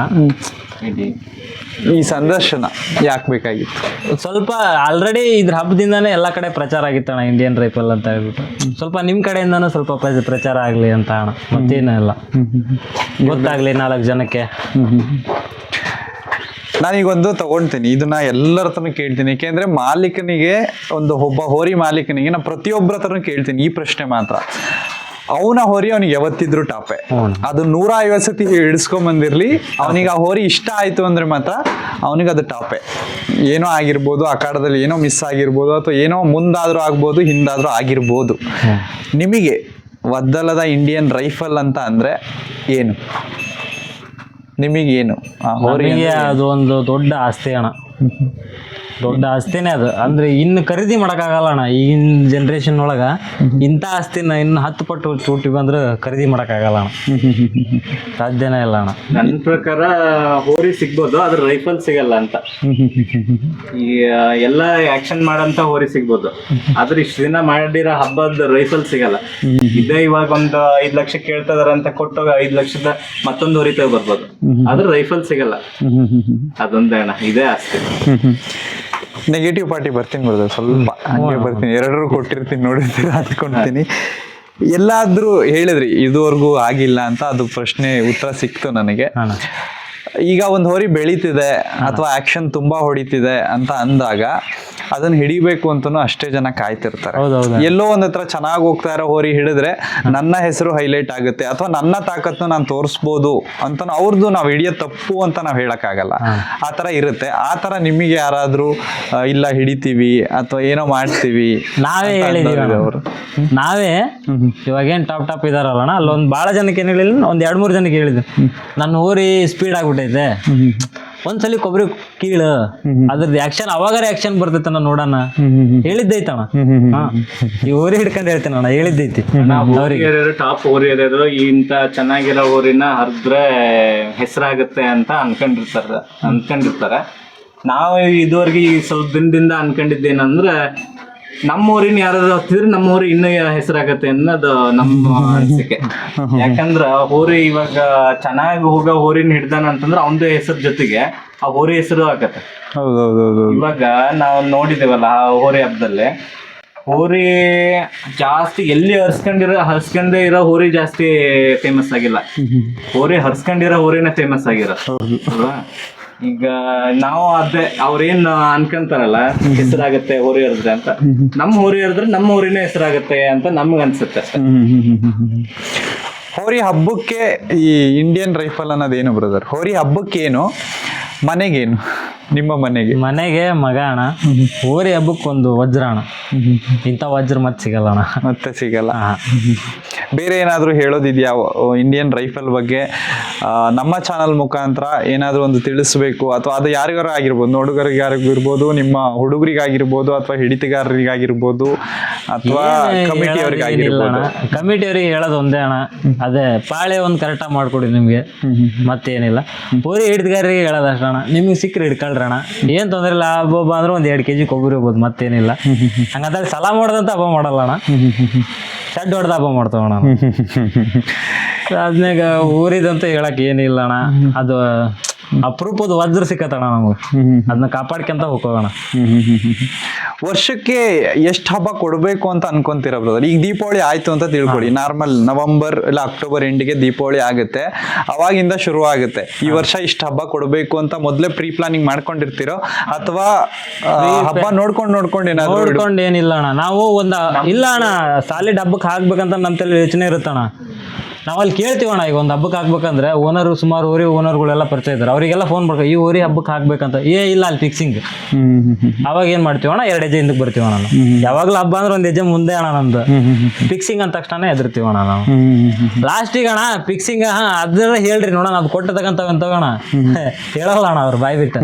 ಈ ಸಂದರ್ಶನ ಯಾಕೆ ಬೇಕಾಗಿತ್ತು? ಸ್ವಲ್ಪ ಆಲ್ರೆಡಿ ಇದ್ರ ಹಬ್ಬದಿಂದಾನೇ ಎಲ್ಲ ಕಡೆ ಪ್ರಚಾರ ಆಗಿತ್ತಣ್ಣ, ಇಂಡಿಯನ್ ರೈಫಲ್ ಅಂತ ಹೇಳ್ಬಿಟ್ಟು. ಸ್ವಲ್ಪ ನಿಮ್ಮ ಕಡೆಯಿಂದಾನು ಸ್ವಲ್ಪ ಪ್ರಚಾರ ಆಗಲಿ ಅಂತ ಅಣ್ಣ, ಮತ್ತೇನೂ ಇಲ್ಲ, ಗೊತ್ತಾಗ್ಲಿ 4 ಜನಕ್ಕೆ. ನಾನೀಗೊಂದು ತಗೊಳ್ತೀನಿ, ಇದನ್ನ ಎಲ್ಲರ ಹತ್ರನೂ ಕೇಳ್ತೀನಿ. ಯಾಕೆಂದ್ರೆ ಮಾಲೀಕನಿಗೆ ಒಬ್ಬ ಹೋರಿ ಮಾಲೀಕನಿಗೆ ನಾನು ಪ್ರತಿಯೊಬ್ಬರ ಹತ್ರನೂ ಕೇಳ್ತೀನಿ ಈ ಪ್ರಶ್ನೆ ಮಾತ್ರ. ಅವನ ಹೋರಿ ಅವನಿಗೆ ಯಾವತ್ತಿದ್ರು ಟಾಪೆ, ಅದು 150 ಸತಿ ಹಿಡಿಸ್ಕೊಂಡ್ ಬಂದಿರ್ಲಿ, ಅವನಿಗೆ ಆ ಹೋರಿ ಇಷ್ಟ ಆಯ್ತು ಅಂದ್ರೆ ಮಾತ್ರ ಅವನಿಗೆ ಅದು ಟಾಪೆ. ಏನೋ ಆಗಿರ್ಬೋದು, ಅಖಾಡದಲ್ಲಿ ಏನೋ ಮಿಸ್ ಆಗಿರ್ಬೋದು, ಅಥವಾ ಏನೋ ಮುಂದಾದ್ರೂ ಆಗ್ಬೋದು, ಹಿಂದಾದ್ರೂ ಆಗಿರ್ಬೋದು. ನಿಮಗೆ ಒದ್ದಲದ ಇಂಡಿಯನ್ ರೈಫಲ್ ಅಂತ ಅಂದ್ರೆ ಏನು? ನಿಮಗೇನು ಅವರಿಗೆ ಅದು ಒಂದು ದೊಡ್ಡ ಆಸ್ತಿ ಅಣ್ಣ. ದೊಡ್ಡ ಆಸ್ತಿನೇ ಅದು. ಅಂದ್ರೆ ಇನ್ನು ಖರೀದಿ ಮಾಡಕ್ಕಾಗಲ್ಲ ಅಣ್ಣ ಈಗಿನ ಜನ್ರೇಷನ್ ಒಳಗ. ಇಂಥ ಆಸ್ತಿನ ಇನ್ನು 10 ಪಟ್ಟು ಚೂಟಿ ಬಂದ್ರೆ ಖರೀದಿ ಮಾಡಕ್ಕಾಗಲ್ಲ ಅಣ್ಣ, ಸಾಧ್ಯನೇ ಇಲ್ಲ ಅಣ್ಣ. ನನ್ನ ಪ್ರಕಾರ ಹೋರಿ ಸಿಗ್ಬೋದು, ಆದ್ರೆ ರೈಫಲ್ ಸಿಗಲ್ಲ ಅಂತ. ಈ ಎಲ್ಲ ಆಕ್ಷನ್ ಮಾಡಂತ ಹೋರಿ ಸಿಗ್ಬೋದು, ಆದ್ರೆ ಇಷ್ಟು ದಿನ ಮಾಡಿರೋ ಹಬ್ಬದ ರೈಫಲ್ ಸಿಗಲ್ಲ. ಇದೇ ಇವಾಗ ಒಂದು 5 ಲಕ್ಷ ಕೇಳ್ತದಾರ ಅಂತ ಕೊಟ್ಟೋಗ 5 ಲಕ್ಷದ ಮತ್ತೊಂದು ಹೋರಿ ತಗೋ ಬರ್ಬೋದು, ಆದ್ರೆ ರೈಫಲ್ ಸಿಗಲ್ಲ. ಅದೊಂದೇ ಅಣ್ಣ, ಇದೇ ಆಸ್ತಿ. ನೆಗೆಟಿವ್ ಪಾರ್ಟಿ ಬರ್ತೀನಿ ಬ್ರದರ್, ಸ್ವಲ್ಪ ಹಂಗೆ ಬರ್ತೀನಿ. ಎರಡರೂ ಕೊಟ್ಟಿರ್ತೀನಿ, ನೋಡಿರ್ತೀರ ಅಂದ್ಕೊಳ್ತೀನಿ. ಎಲ್ಲಾದ್ರೂ ಹೇಳಿದ್ರಿ ಇದುವರೆಗೂ ಆಗಿಲ್ಲ ಅಂತ, ಅದು ಪ್ರಶ್ನೆ ಉತ್ತರ ಸಿಕ್ತು ನನಗೆ. ಈಗ ಒಂದು ಹೋರಿ ಬೆಳೀತಿದೆ ಅಥವಾ ಆಕ್ಷನ್ ತುಂಬಾ ಹೊಡಿತಿದೆ ಅಂತ ಅಂದಾಗ ಅದನ್ನ ಹಿಡಿಬೇಕು ಅಂತನೂ ಅಷ್ಟೇ ಜನ ಕಾಯ್ತಿರ್ತಾರೆ. ಎಲ್ಲೋ ಒಂದ್ ಹತ್ರ ಚೆನ್ನಾಗಿ ಹೋಗ್ತಾ ಇರೋ ಹೋರಿ ಹಿಡಿದ್ರೆ ನನ್ನ ಹೆಸರು ಹೈಲೈಟ್ ಆಗುತ್ತೆ ಅಥವಾ ನನ್ನ ತಾಕತ್ನ ನಾನು ತೋರಿಸ್ಬೋದು ಅಂತ ಅವ್ರದ್ದು ನಾವು ಹಿಡಿಯೋ ತಪ್ಪು ಅಂತ ನಾವು ಹೇಳಕ್ಕಾಗಲ್ಲ. ಆ ತರ ಇರುತ್ತೆ. ಆ ತರ ನಿಮಗೆ ಯಾರಾದ್ರೂ ಇಲ್ಲ ಹಿಡಿತೀವಿ ಅಥವಾ ಏನೋ ಮಾಡ್ತೀವಿ ನಾವೇ ಹೇಳಿದೀವಿ ಅವರು, ನಾವೇ ಇವಾಗೇನ್ ಟಾಪ್ ಇದಾರಲ್ಲ ಅಲ್ಲೊಂದ್ ಬಾಳ ಜನಕ್ಕೆ ಏನ್ ಹೇಳಿಲ್ಲ, ಒಂದ್ 2-3 ಜನಕ್ಕೆ ಹೇಳಿದ್ವಿ ನನ್ನ ಹೋರಿ ಸ್ಪೀಡ್ ಆಗ್ಬಿಟ್ಟೈತೆ, ಒಂದ್ಸಲಿ ಕೊಬ್ಬರಿ ಕೀಳು, ಅದ್ರದ್ದು ಆಕ್ಷನ್ ಅವಾಗ ಆಕ್ಷನ್ ಬರ್ತೈತೆ ನೋಡೋಣ ಹೇಳಿದ್ದೈತಣ್ಣ. ಈ ಹೋರಿ ಹಿಡ್ಕೊಂಡು ಹೇಳ್ತೇನಣ್ಣ, ಹೇಳಿದ್ದೈತಿ. ಟಾಪ್ ಹೋರಿ ಯಾರು ಇಂತ ಚೆನ್ನಾಗಿರೋ ಹೋರಿನ ಹರಿದ್ರೆ ಹೆಸರಾಗುತ್ತೆ ಅಂತ ಅನ್ಕೊಂಡಿರ್ತಾರೆ. ನಾವು ಇದುವರೆಗೆ ಈ ಸ್ವಲ್ಪ ದಿನದಿಂದ ಅನ್ಕೊಂಡಿದ್ದೇನಂದ್ರೆ ನಮ್ಮ ಊರಿನ ಯಾರಾದ್ರೂ ಹತ್ತಿದ್ರೆ ನಮ್ಮ ಊರು ಇನ್ನೂ ಹೆಸರಾಗತ್ತೆ ಅನ್ನೋದು ನಮ್ಮ ಅನಿಸಿಕೆ. ಯಾಕಂದ್ರ ಹೋರಿ ಇವಾಗ ಚೆನ್ನಾಗಿ ಹೋಗೋ ಹೋರಿನ ಹಿಡ್ದಾನ ಅಂತಂದ್ರೆ ಅವನದು ಹೆಸರು ಜೊತೆಗೆ ಆ ಹೋರಿ ಹೆಸರು ಆಗತ್ತೆ. ಇವಾಗ ನಾವು ನೋಡಿದೇವಲ್ಲ ಆ ಹೋರಿ ಹಬ್ಬದಲ್ಲಿ, ಹೋರಿ ಜಾಸ್ತಿ ಎಲ್ಲಿ ಹರ್ಸ್ಕೊಂಡೇ ಇರೋ ಹೋರಿ ಜಾಸ್ತಿ ಫೇಮಸ್ ಆಗಿಲ್ಲ, ಹೋರಿ ಹರ್ಸ್ಕೊಂಡಿರೋ ಹೋರಿನೇ ಫೇಮಸ್ ಆಗಿರೋ ಅಲ್ವಾ. ಈಗ ನಾವು ಅದೇ ಅವ್ರೇನ್ ಅನ್ಕೊಂತಾರಲ್ಲ ಹೆಸರಾಗತ್ತೆ ಹೋರಿ ಹರಿದ್ರೆ ಅಂತ, ನಮ್ಮ ಹೋರಿ ಹರಿದ್ರೆ ನಮ್ಮ ಊರಿನೇ ಹೆಸರಾಗತ್ತೆ ಅಂತ ನಮ್ಗೆ ಅನ್ಸುತ್ತೆ. ಹೋರಿ ಹಬ್ಬಕ್ಕೆ ಈ ಇಂಡಿಯನ್ ರೈಫಲ್ ಅನ್ನೋದೇನು ಬ್ರದರ್? ಹೋರಿ ಹಬ್ಬಕ್ಕೇನು, ಮನೆಗೇನು? ನಿಮ್ಮ ಮನೆಗೆ ಮಗ ಅಣ್ಣ, ಹೋರಿ ಹಬ್ಬಕ್ಕೊಂದು ವಜ್ರ ಅಣ್ಣ. ಇಂಥ ವಜ್ರ ಮತ್ತೆ ಸಿಗಲ್ಲ ಅಣ್ಣ, ಮತ್ತೆ ಸಿಗಲ್ಲ. ಬೇರೆ ಏನಾದ್ರು ಹೇಳೋದಿದ್ಯಾ ಇಂಡಿಯನ್ ರೈಫಲ್ ಬಗ್ಗೆ? ನಮ್ಮ ಚಾನಲ್ ಮುಖಾಂತರ ಏನಾದ್ರು ಒಂದು ತಿಳಿಸ್ಬೇಕು ಅಥವಾ ಅದು ಯಾರಿಗಾರು ಆಗಿರ್ಬೋದು, ನೋಡುಗರಿಗಾಗಿರ್ಬೋದು, ನಿಮ್ಮ ಹುಡುಗರಿಗಾಗಿರ್ಬೋದು ಅಥವಾ ಹಿಡಿತಗಾರರಿಗಾಗಿರ್ಬೋದು ಅಥವಾ ಕಮಿಟಿಯವರಿಗಾಗಿರ್ಬೋದು? ಕಮಿಟಿಯವ್ರಿಗೆ ಹೇಳೋದು ಒಂದೇ ಅಣ್ಣ, ಅದೇ ಪಾಳೆ ಒಂದು ಕರೆಕ್ಟಾಗಿ ಮಾಡ್ಕೊಡಿ ನಿಮ್ಗೆ, ಮತ್ತೇನಿಲ್ಲ. ಹೋರಿ ಹಿಡಿತಗಾರರಿಗೆ ಹೇಳೋದಷ್ಟ ಅಣ್ಣ, ನಿಮ್ಗೆ ಸಿಕ್ಕರೆ ಹಿಡ್ಕೊಳ್ರಣ, ಏನ್ ತೊಂದ್ರೆ ಇಲ್ಲ. ಹಬ್ಬ ಅಂದ್ರೆ ಒಂದ್ 2 kg ಕೊಬ್ಬರಿ ಹೋಗ್ಬೋದು, ಮತ್ತೇನಿಲ್ಲ. ಹಂಗಂದ್ರೆ ಸಲಾ ಮಾಡೋದಂತ ಹಬ್ಬ ಮಾಡಲ್ಲ ಅಣ್ಣ, ಶೆಡ್ ಹೊಡೆದ ಹಬ್ಬ ಮಾಡ್ತಾವಣ್ಣ. ಅದ್ನಾಗ ಊರಿದಂತ ಹೇಳಕ್ ಏನಿಲ್ಲ ಅಣ್ಣ, ಅದು ಅಪರೂಪದ ವಜ್ರ ಸಿಕ್ಕತ್ತಣ್ಣ ನಮಗೆ, ಅದನ್ನ ಕಾಪಾಡ್ಕೊಂತ ಹೋಗೋಣ. ವರ್ಷಕ್ಕೆ ಎಷ್ಟು ಹಬ್ಬ ಕೊಡ್ಬೇಕು ಅಂತ ಅನ್ಕೊಂತೀರ ಬ್ರದರ್? ಈಗ ದೀಪಾವಳಿ ಆಯ್ತು ಅಂತ ತಿಳ್ಕೊಳ್ಳಿ, ನಾರ್ಮಲ್ ನವೆಂಬರ್ ಇಲ್ಲ ಅಕ್ಟೋಬರ್ ಎಂಡಿಗೆ ದೀಪಾವಳಿ ಆಗುತ್ತೆ, ಅವಾಗಿಂದ ಶುರು ಆಗುತ್ತೆ. ಈ ವರ್ಷ ಇಷ್ಟು ಹಬ್ಬ ಕೊಡ್ಬೇಕು ಅಂತ ಮೊದ್ಲೇ ಪ್ರೀ ಪ್ಲಾನಿಂಗ್ ಮಾಡ್ಕೊಂಡಿರ್ತೀರೋ ಅಥವಾ ಹಬ್ಬ ನೋಡ್ಕೊಂಡು ಏನಿಲ್ಲ ಅಣ್ಣ, ನಾವು ಇಲ್ಲ ಅಣ್ಣ ಸಾಲಿಡ್ ಹಬ್ಬಕ್ಕೆ ಹಾಕ್ಬೇಕಂತ ನಮ್ಮ ತಲೆ ಯೋಚನೆ ಇರುತ್ತಣ್ಣ. ನಾವ್ ಅಲ್ಲಿ ಕೇಳ್ತೀವಣ್ಣ, ಈಗ ಒಂದು ಹಬ್ಬಕ್ಕೆ ಹಾಕ್ಬೇಕಂದ್ರೆ ಸುಮಾರು ಹೋರಿ ಓನರ್ಗಳೆಲ್ಲ ಪರಿಚಯ ಇದ್ದಾರೆ, ಅವರಿಗೆಲ್ಲ ಫೋನ್ ಮಾಡ್ಕೊ ಈ ಹೋರಿ ಹಬ್ಬಕ್ಕೆ ಹಾಕ್ಬೇಕಂತ. ಇಲ್ಲ ಅಲ್ಲಿ ಫಿಕ್ಸಿಂಗ್. ಅವಾಗ ಏನ್ ಮಾಡ್ತೀವಣ್ಣ, 2 ಹೆಜ್ಜೆ ಹಿಂದಕ್ಕೆ ಬರ್ತೀವಣ್ಣ ನಾವು. ಯಾವಾಗ್ಲೂ ಹಬ್ಬ ಅಂದ್ರೆ 1 ಹೆಜ್ಜೆ ಮುಂದೆ ಅಣ್ಣ ನಮ್ದು. ಫಿಕ್ಸಿಂಗ್ ಅಂದ ತಕ್ಷಣ ಎದುರ್ತೀವಣ್ಣ ನಾವು. ಲಾಸ್ಟಿಗೆ ಅಣ್ಣ ಫಿಕ್ಸಿಂಗ್ ಅದ್ರ ಹೇಳ್ರಿ ನೋಡೋಣ, ಅದು ಕೊಟ್ಟ ತಗೋಣ ಹೇಳಲ್ಲ ಅಣ್ಣ ಅವ್ರು ಬಾಯ್ ಬಿಟ್ಟು.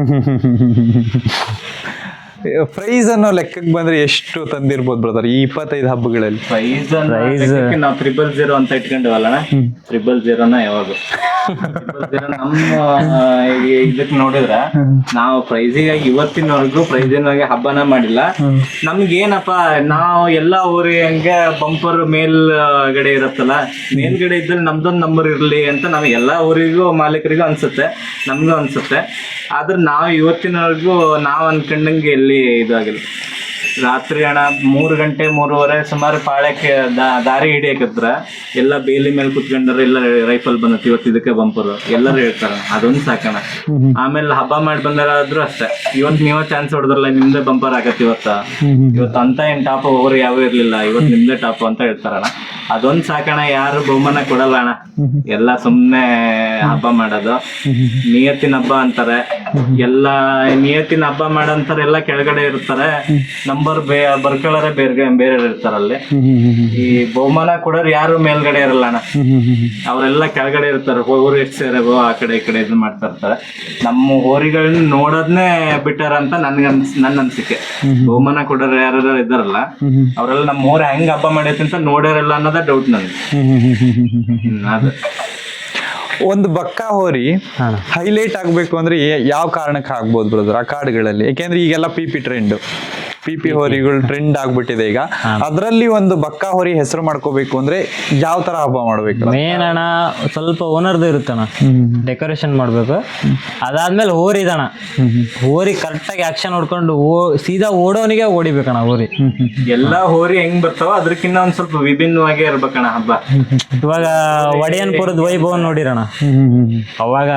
ಪ್ರೈಸ್ ಅನ್ನೋ ಲೆಕ್ಕಕ್ಕೆ ಬಂದ್ರೆ ಎಷ್ಟು ತಂದಿರ್ಬೋದು ಬ್ರದರ್ ಈ 25 ಹಬ್ಬಗಳಲ್ಲಿ? ಪ್ರೈಸ್ ನಾವು 000 ಅಂತ ಇಟ್ಕೊಂಡಿವಲ್ಲ, 000 ಯಾವಾಗ ನಮ್ಮ ಇದಕ್ಕೆ ನೋಡಿದ್ರ ನಾವು ಪ್ರೈಸಿಗಾಗಿ ಇವತ್ತಿನವರೆಗೂ ಪ್ರೈಸಿನಾಗೆ ಹಬ್ಬನ ಮಾಡಿಲ್ಲ. ನಮ್ಗೇನಪ್ಪ, ನಾವು ಎಲ್ಲಾ ಊರಿ ಹಂಗೆ ಬಂಪರ್ ಮೇಲ್ಗಡೆ ಇರತ್ತಲ್ಲ, ಮೇಲ್ಗಡೆ ಇದ್ದಲ್ಲಿ ನಮ್ದೊಂದು ನಂಬರ್ ಇರ್ಲಿ ಅಂತ ನಮ್ಗೆ ಎಲ್ಲಾ ಊರಿಗೂ ಮಾಲೀಕರಿಗೂ ಅನ್ಸುತ್ತೆ, ನಮ್ಗೂ ಅನ್ಸುತ್ತೆ. ಆದ್ರೆ ನಾವು ಇವತ್ತಿನವರೆಗೂ ನಾವು ಅನ್ಕೊಂಡಂಗೆ ಎಲ್ಲಿ ಇದಾಗಿಲ್ಲ. ರಾತ್ರಿ ಅಣ್ಣ 3 ಗಂಟೆ 3:30 ಸುಮಾರು ಪಾಳ್ಯಕ್ಕೆ ದಾರಿ ಹಿಡಿಯಕತ್ರ ಎಲ್ಲ ಬೇಲಿ ಮೇಲೆ ಕುತ್ಕೊಂಡ್ರೆ ಎಲ್ಲ ರೈಫಲ್ ಬಂದತ್, ಇವತ್ತು ಇದಕ್ಕೆ ಬಂಪರ್ ಎಲ್ಲರೂ ಹೇಳ್ತಾರ, ಅದೊಂದು ಸಾಕಣ. ಆಮೇಲೆ ಹಬ್ಬ ಮಾಡಿ ಬಂದಾರಾದ್ರೂ ಅಷ್ಟೇ, ಇವತ್ತು ನೀವ ಚಾನ್ಸ್ ಹೊಡೆದ್ರಲ್ಲ ನಿಮ್ದೇ ಬಂಪರ್ ಆಗತ್ತೆ, ಇವತ್ತು ಅಂತ ಏನ್ ಟಾಪ್ ಹೋರಿ ಯಾವ ಇರ್ಲಿಲ್ಲ, ಇವತ್ತು ನಿಮ್ದೇ ಟಾಪ್ ಅಂತ ಹೇಳ್ತಾರಣ್ಣ. ಅದೊಂದ್ ಸಾಕಣ, ಯಾರು ಬಹುಮಾನ ಕೊಡಲ್ಲ ಅಣ್ಣ. ಎಲ್ಲ ಸುಮ್ನೆ ಹಬ್ಬ ಮಾಡೋದು, ನಿಯತ್ತಿನ ಹಬ್ಬ ಅಂತಾರೆ. ಎಲ್ಲ ನಿಯತ್ತಿನ ಹಬ್ಬ ಮಾಡಂತಾರೆ, ಎಲ್ಲ ಕೆಳಗಡೆ ಇರ್ತಾರೆ. ನಂಬರ್ ಬರ್ಕೊಳ್ಳೋರೆ ಬೇರೆ ಇರ್ತಾರಲ್ಲಿ. ಈ ಬಹುಮಾನ ಕೊಡೋರು ಯಾರು ಮೇಲ್ಗಡೆ ಇರಲ್ಲ ಅಣ್ಣ, ಅವರೆಲ್ಲ ಕೆಳಗಡೆ ಇರ್ತಾರೆ. ಊರು ಎಷ್ಟು ಸೇರವೋ ಆ ಕಡೆ ಈ ಕಡೆ ಇದು ಮಾಡ್ತಾ ಇರ್ತಾರೆ. ನಮ್ಮ ಹೋರಿಗಳನ್ನ ನೋಡೋದ್ನೇ ಬಿಟ್ಟಾರ ಅಂತ ನನ್ನ ಅನ್ಸಿಕೆ. ಬಹುಮಾನ ಕೊಡೋರು ಯಾರು ಇದ್ದಾರಲ್ಲ ಅವರೆಲ್ಲ ನಮ್ಮ ಊರ ಹೆಂಗ್ ಹಬ್ಬ ಮಾಡೈತಿ ಅಂತ ನೋಡ್ಯಾರಲ್ಲ ಅನ್ನೋದ ಡೌಟ್ ನನಗೆ. ಅದು ಒಂದು ಬಕ್ಕ ಹೋರಿ ಹೈಲೈಟ್ ಆಗ್ಬೇಕು ಅಂದ್ರೆ ಯಾವ ಕಾರಣಕ್ಕೆ ಆಗ್ಬೋದು ಬ್ರದರ್ ಆ ಕಾಡುಗಳಲ್ಲಿ? ಯಾಕೆಂದ್ರೆ ಈಗೆಲ್ಲ ಪಿಪಿ ಹೋರಿಗಳು ಟ್ರೆಂಡ್ ಆಗ್ಬಿಟ್ಟಿದೆ ಈಗ. ಅದ್ರಲ್ಲಿ ಒಂದು ಬಕ್ಕ ಹೋರಿ ಹೆಸರು ಮಾಡ್ಕೋಬೇಕು ಅಂದ್ರೆ ಯಾವ ತರ ಹಬ್ಬ ಮಾಡ್ಬೇಕು? ಮೇನ್ ಅಣ್ಣ ಸ್ವಲ್ಪ ಓನರ್ದು ಇರುತ್ತಣ್ಣ, ಡೆಕೋರೇಷನ್ ಮಾಡ್ಬೇಕು. ಅದಾದ್ಮೇಲೆ ಹೋರಿ ಇದಣ್ಣ, ಹೋರಿ ಕರೆಕ್ಟಾಗಿ ಆಕ್ಷನ್ ಹೊಡ್ಕೊಂಡು ಸೀದಾ ಓಡೋನಿಗೆ ಹೊಡಿಬೇಕಣ್ಣ ಹೋರಿ. ಎಲ್ಲಾ ಹೋರಿ ಹೆಂಗ್ ಬರ್ತಾವ ಅದಕ್ಕಿಂತ ಒಂದ್ ಸ್ವಲ್ಪ ವಿಭಿನ್ನವಾಗಿ ಇರ್ಬೇಕಣ್ಣ ಹಬ್ಬ. ಇವಾಗ ಒಡೆಯನ್ಪುರದ ವೈಭವ ನೋಡಿರಣ, ಅವಾಗ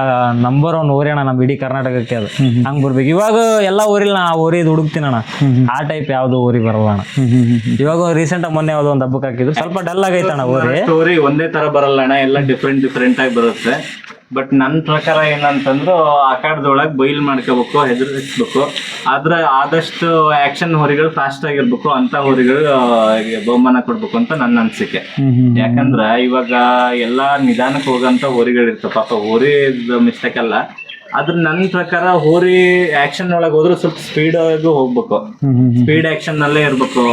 ನಂಬರ್ 1 ಹೋರಿ ಅಣ್ಣ ನಮ್ಮ ಇಡೀ ಕರ್ನಾಟಕಕ್ಕೆ. ಅದು ಹಂಗ್ ಬರ್ಬೇಕು. ಇವಾಗ ಎಲ್ಲಾ ಊರಿಲ್ಲ ನಾ ಹೋರಿ ಹುಡುಕ್ತೀನಣ್ಣ, ಆ ಟೈಪ್ ಯಾವ್ದು ಊರಿ ಬರಲ್ಲ ಅಣ್ಣ. ಇವಾಗ ರೀಸೆಂಟ್ ಆಗಿ ಮೊನ್ನೆ ಯಾವ್ದೋ ಒಂದು ಹಬ್ಬಕ್ಕೆ ಹಾಕಿದ್ರು, ಸ್ವಲ್ಪ ಡಲ್ ಆಗೈತಣ್ಣ ಊರಿ ಒಂದೇ ತರ ಬರಲ್ಲ ಅಣ್ಣ, ಎಲ್ಲ ಡಿಫ್ರೆಂಟ್ ಆಗಿ ಬರುತ್ತೆ. ಬಟ್ ನನ್ನ ಪ್ರಕಾರ ಏನಂತಂದ್ರು ಅಖಾಡದೊಳಗೆ ಬೈಲ್ ಮಾಡ್ಕೋಬೇಕು, ಹೆದರಿಸ್ಬೇಕು. ಆದ್ರೆ ಆದಷ್ಟು ಆಕ್ಷನ್ ಹೋರಿಗಳು ಫಾಸ್ಟ್ ಆಗಿರ್ಬೇಕು, ಅಂತ ಹೋರಿಗಳು ಬಹುಮಾನ ಕೊಡ್ಬೇಕು ಅಂತ ನನ್ನ ಅನ್ಸಿಕೆ. ಯಾಕಂದ್ರ ಇವಾಗ ಎಲ್ಲಾ ನಿಧಾನಕ್ಕೆ ಹೋಗಂತ ಹೋರಿಗಳಿರ್ತಾವ. ಪಾಪ ಹೋರಿ ಮಿಸ್ಟೇಕ್ ಅಲ್ಲ, ಆದ್ರೆ ನನ್ನ ಪ್ರಕಾರ ಹೋರಿ ಆಕ್ಷನ್ ಒಳಗೆ ಹೋದ್ರೆ ಸ್ವಲ್ಪ ಸ್ಪೀಡ್ ಆಗಿ ಹೋಗ್ಬೇಕು, ಸ್ಪೀಡ್ ಆಕ್ಷನ್ ನಲ್ಲೇ ಇರ್ಬೇಕು.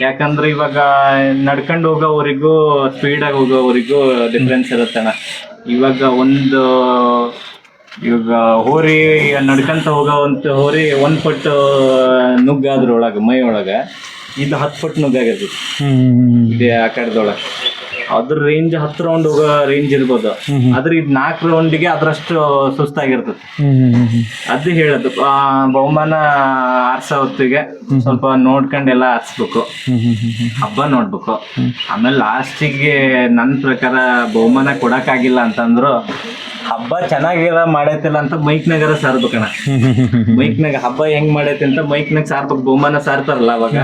ಯಾಕಂದ್ರೆ ಇವಾಗ ನಡ್ಕೊಂಡು ಹೋಗೋವರಿಗೂ ಸ್ಪೀಡ್ ಆಗಿ ಹೋಗೋವರಿಗೂ ಡಿಫ್ರೆನ್ಸ್ ಇರುತ್ತಣ್ಣ. ಇವಾಗ ಹೋರಿ ನಡ್ಕಂತ ಹೋಗೋವಂತ ಹೋರಿ 1 ಪಟ್ಟು ನುಗ್ಗಾದ್ರೊಳಗೆ ಮೈ ಒಳಗೆ, ಇದು 10 ಪಟ್ಟು ನುಗ್ಗಾಗಿರ್ತದೆ ಇದೆ ಆ ಕಡೆದೊಳಗೆ. ಅದ್ರ ರೇಂಜ್ 10 ರೌಂಡ್ ಹೋಗೋ ರೇಂಜ್ ಇರ್ಬೋದು, ಆದ್ರೆ ಇದು 4 ರೌಂಡಿಗೆ ಅದ್ರಷ್ಟು ಸುಸ್ತಾಗಿರ್ತದೆ. ಅದು ಹೇಳೋದು ಬಹುಮಾನ ಆರ್ಸೋ ಹೊತ್ತಿಗೆ ಸ್ವಲ್ಪ ನೋಡ್ಕೊಂಡೆಲ್ಲ ಆರ್ಸ್ಬೇಕು, ಹಬ್ಬ ನೋಡ್ಬೇಕು. ಆಮೇಲೆ ಲಾಸ್ಟಿಗೆ ನನ್ನ ಪ್ರಕಾರ ಬಹುಮಾನ ಕೊಡಕ್ಕಾಗಿಲ್ಲ ಅಂತಂದ್ರು ಹಬ್ಬ ಚೆನ್ನಾಗಿರ ಮಾಡೈತಿಲ್ಲ ಅಂತ ಮೈಕ್ನಾಗರ ಸಾರ್ಬೇಕಣ್ಣ. ಮೈಕ್ನಾಗ ಹಬ್ಬ ಹೆಂಗ್ ಮಾಡೈತಿ ಅಂತ ಮೈಕ್ನಾಗ ಸಾರ್ಬೇಕು. ಬಹುಮಾನ ಸಾರ್ತಾರಲ್ಲ ಅವಾಗ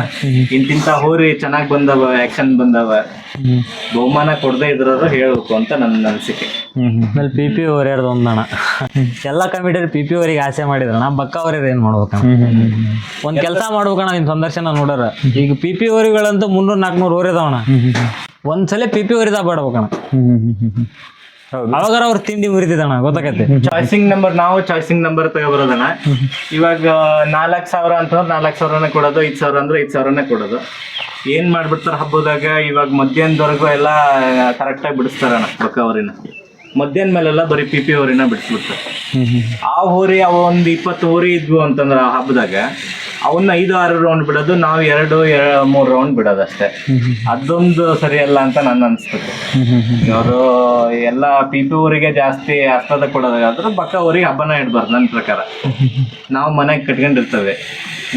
ಇಂತಿಂತ ಹೋರಿ ಚೆನ್ನಾಗ್ ಬಂದವ, ಆಕ್ಷನ್ ಬಂದವ, ಬಹುಮಾನ ಕೊಡದೆ ಇದ್ರವ್ರು ಹೇಳ್ಬೇಕು ಅಂತ ನನ್ನ ಅನಿಸಿಕೆ. ಆಮೇಲೆ ಪಿಪಿ ಹೋರಿಯರ್ದು ಒಂದಣ್ಣ, ಎಲ್ಲ ಕಮಿಟಿಯವ್ರು ಪಿಪಿ ಹೋರಿಗೆ ಆಸೆ ಮಾಡಿದ್ರಣ್ಣ, ಬಕ್ಕ ಹೋರಿಯರ್ ಏನ್ ಮಾಡ್ಬೇಕಣ್ಣ? ಒಂದ್ ಕೆಲಸ ಮಾಡ್ಬೇಕಣ್ಣ, ನಿಮ್ ಸಂದರ್ಶನ ನೋಡ್ರ ಈಗ ಪಿಪಿ ಹೋರಿಗಳಂತೂ 300-400 ಹೋರಿ ಇದಾವಣ್ಣ. ಒಂದ್ಸಲ ಪಿಪಿ ಹೋರಿದ ಬಾಡ್ಬೇಕಣ್ಣ, ಅವಾಗಾರ ಅವ್ರ ತಿಂಡಿ ಮುರಿತಿದಣ್ಣ, ಗೊತ್ತಾಗತ್ತೆ. ನಾವು ಚಾಯ್ಸಿಂಗ್ ನಂಬರ್ ತಗೊಬರೋದಣ್ಣ. ಇವಾಗ 4,000 ಅಂತಂದ್ರೆ 4,000ನೇ ಕೊಡೋದು, 5,000 ಅಂದ್ರೆ 5,000ನೇ ಕೊಡೋದು. ಏನ್ ಮಾಡ್ಬಿಡ್ತಾರ ಹಬ್ಬದಾಗ, ಇವಾಗ ಮಧ್ಯಾಹ್ನದವರೆಗೂ ಎಲ್ಲ ಕರೆಕ್ಟಾಗಿ ಬಿಡಿಸ್ತಾರಣ್ಣ ಬಕ್ಕ ಹೋರಿನ. ಮಧ್ಯಾಹ್ನ ಮೇಲೆಲ್ಲ ಬರೀ ಪಿಪಿ ಹೋರಿನ ಬಿಡಿಸ್ಬಿಡ್ತಾರೆ. ಆ ಹೋರಿ ಅವ ಒಂದು 20 ಹೋರಿ ಇದ್ವು ಅಂತಂದ್ರ ಆ ಹಬ್ಬದಾಗ ಅವನ್ನ 5-6 ರೌಂಡ್ ಬಿಡೋದು, ನಾವು 2-3 ರೌಂಡ್ ಬಿಡೋದು ಅಷ್ಟೇ. ಅದೊಂದು ಸರಿಯಲ್ಲ ಅಂತ ನನ್ನ ಅನ್ಸ್ತದೆ. ಇವರು ಎಲ್ಲ ಪಿಪಿ ಊರಿಗೆ ಜಾಸ್ತಿ ಅಷ್ಟದ ಕೊಡೋದಾದ್ರೆ ಬಕ್ಕ ಊರಿಗೆ ಹಬ್ಬನ ಇಡ್ಬಾರ್ದು ನನ್ನ ಪ್ರಕಾರ. ನಾವು ಮನೆಗೆ ಕಟ್ಕೊಂಡಿರ್ತೇವೆ,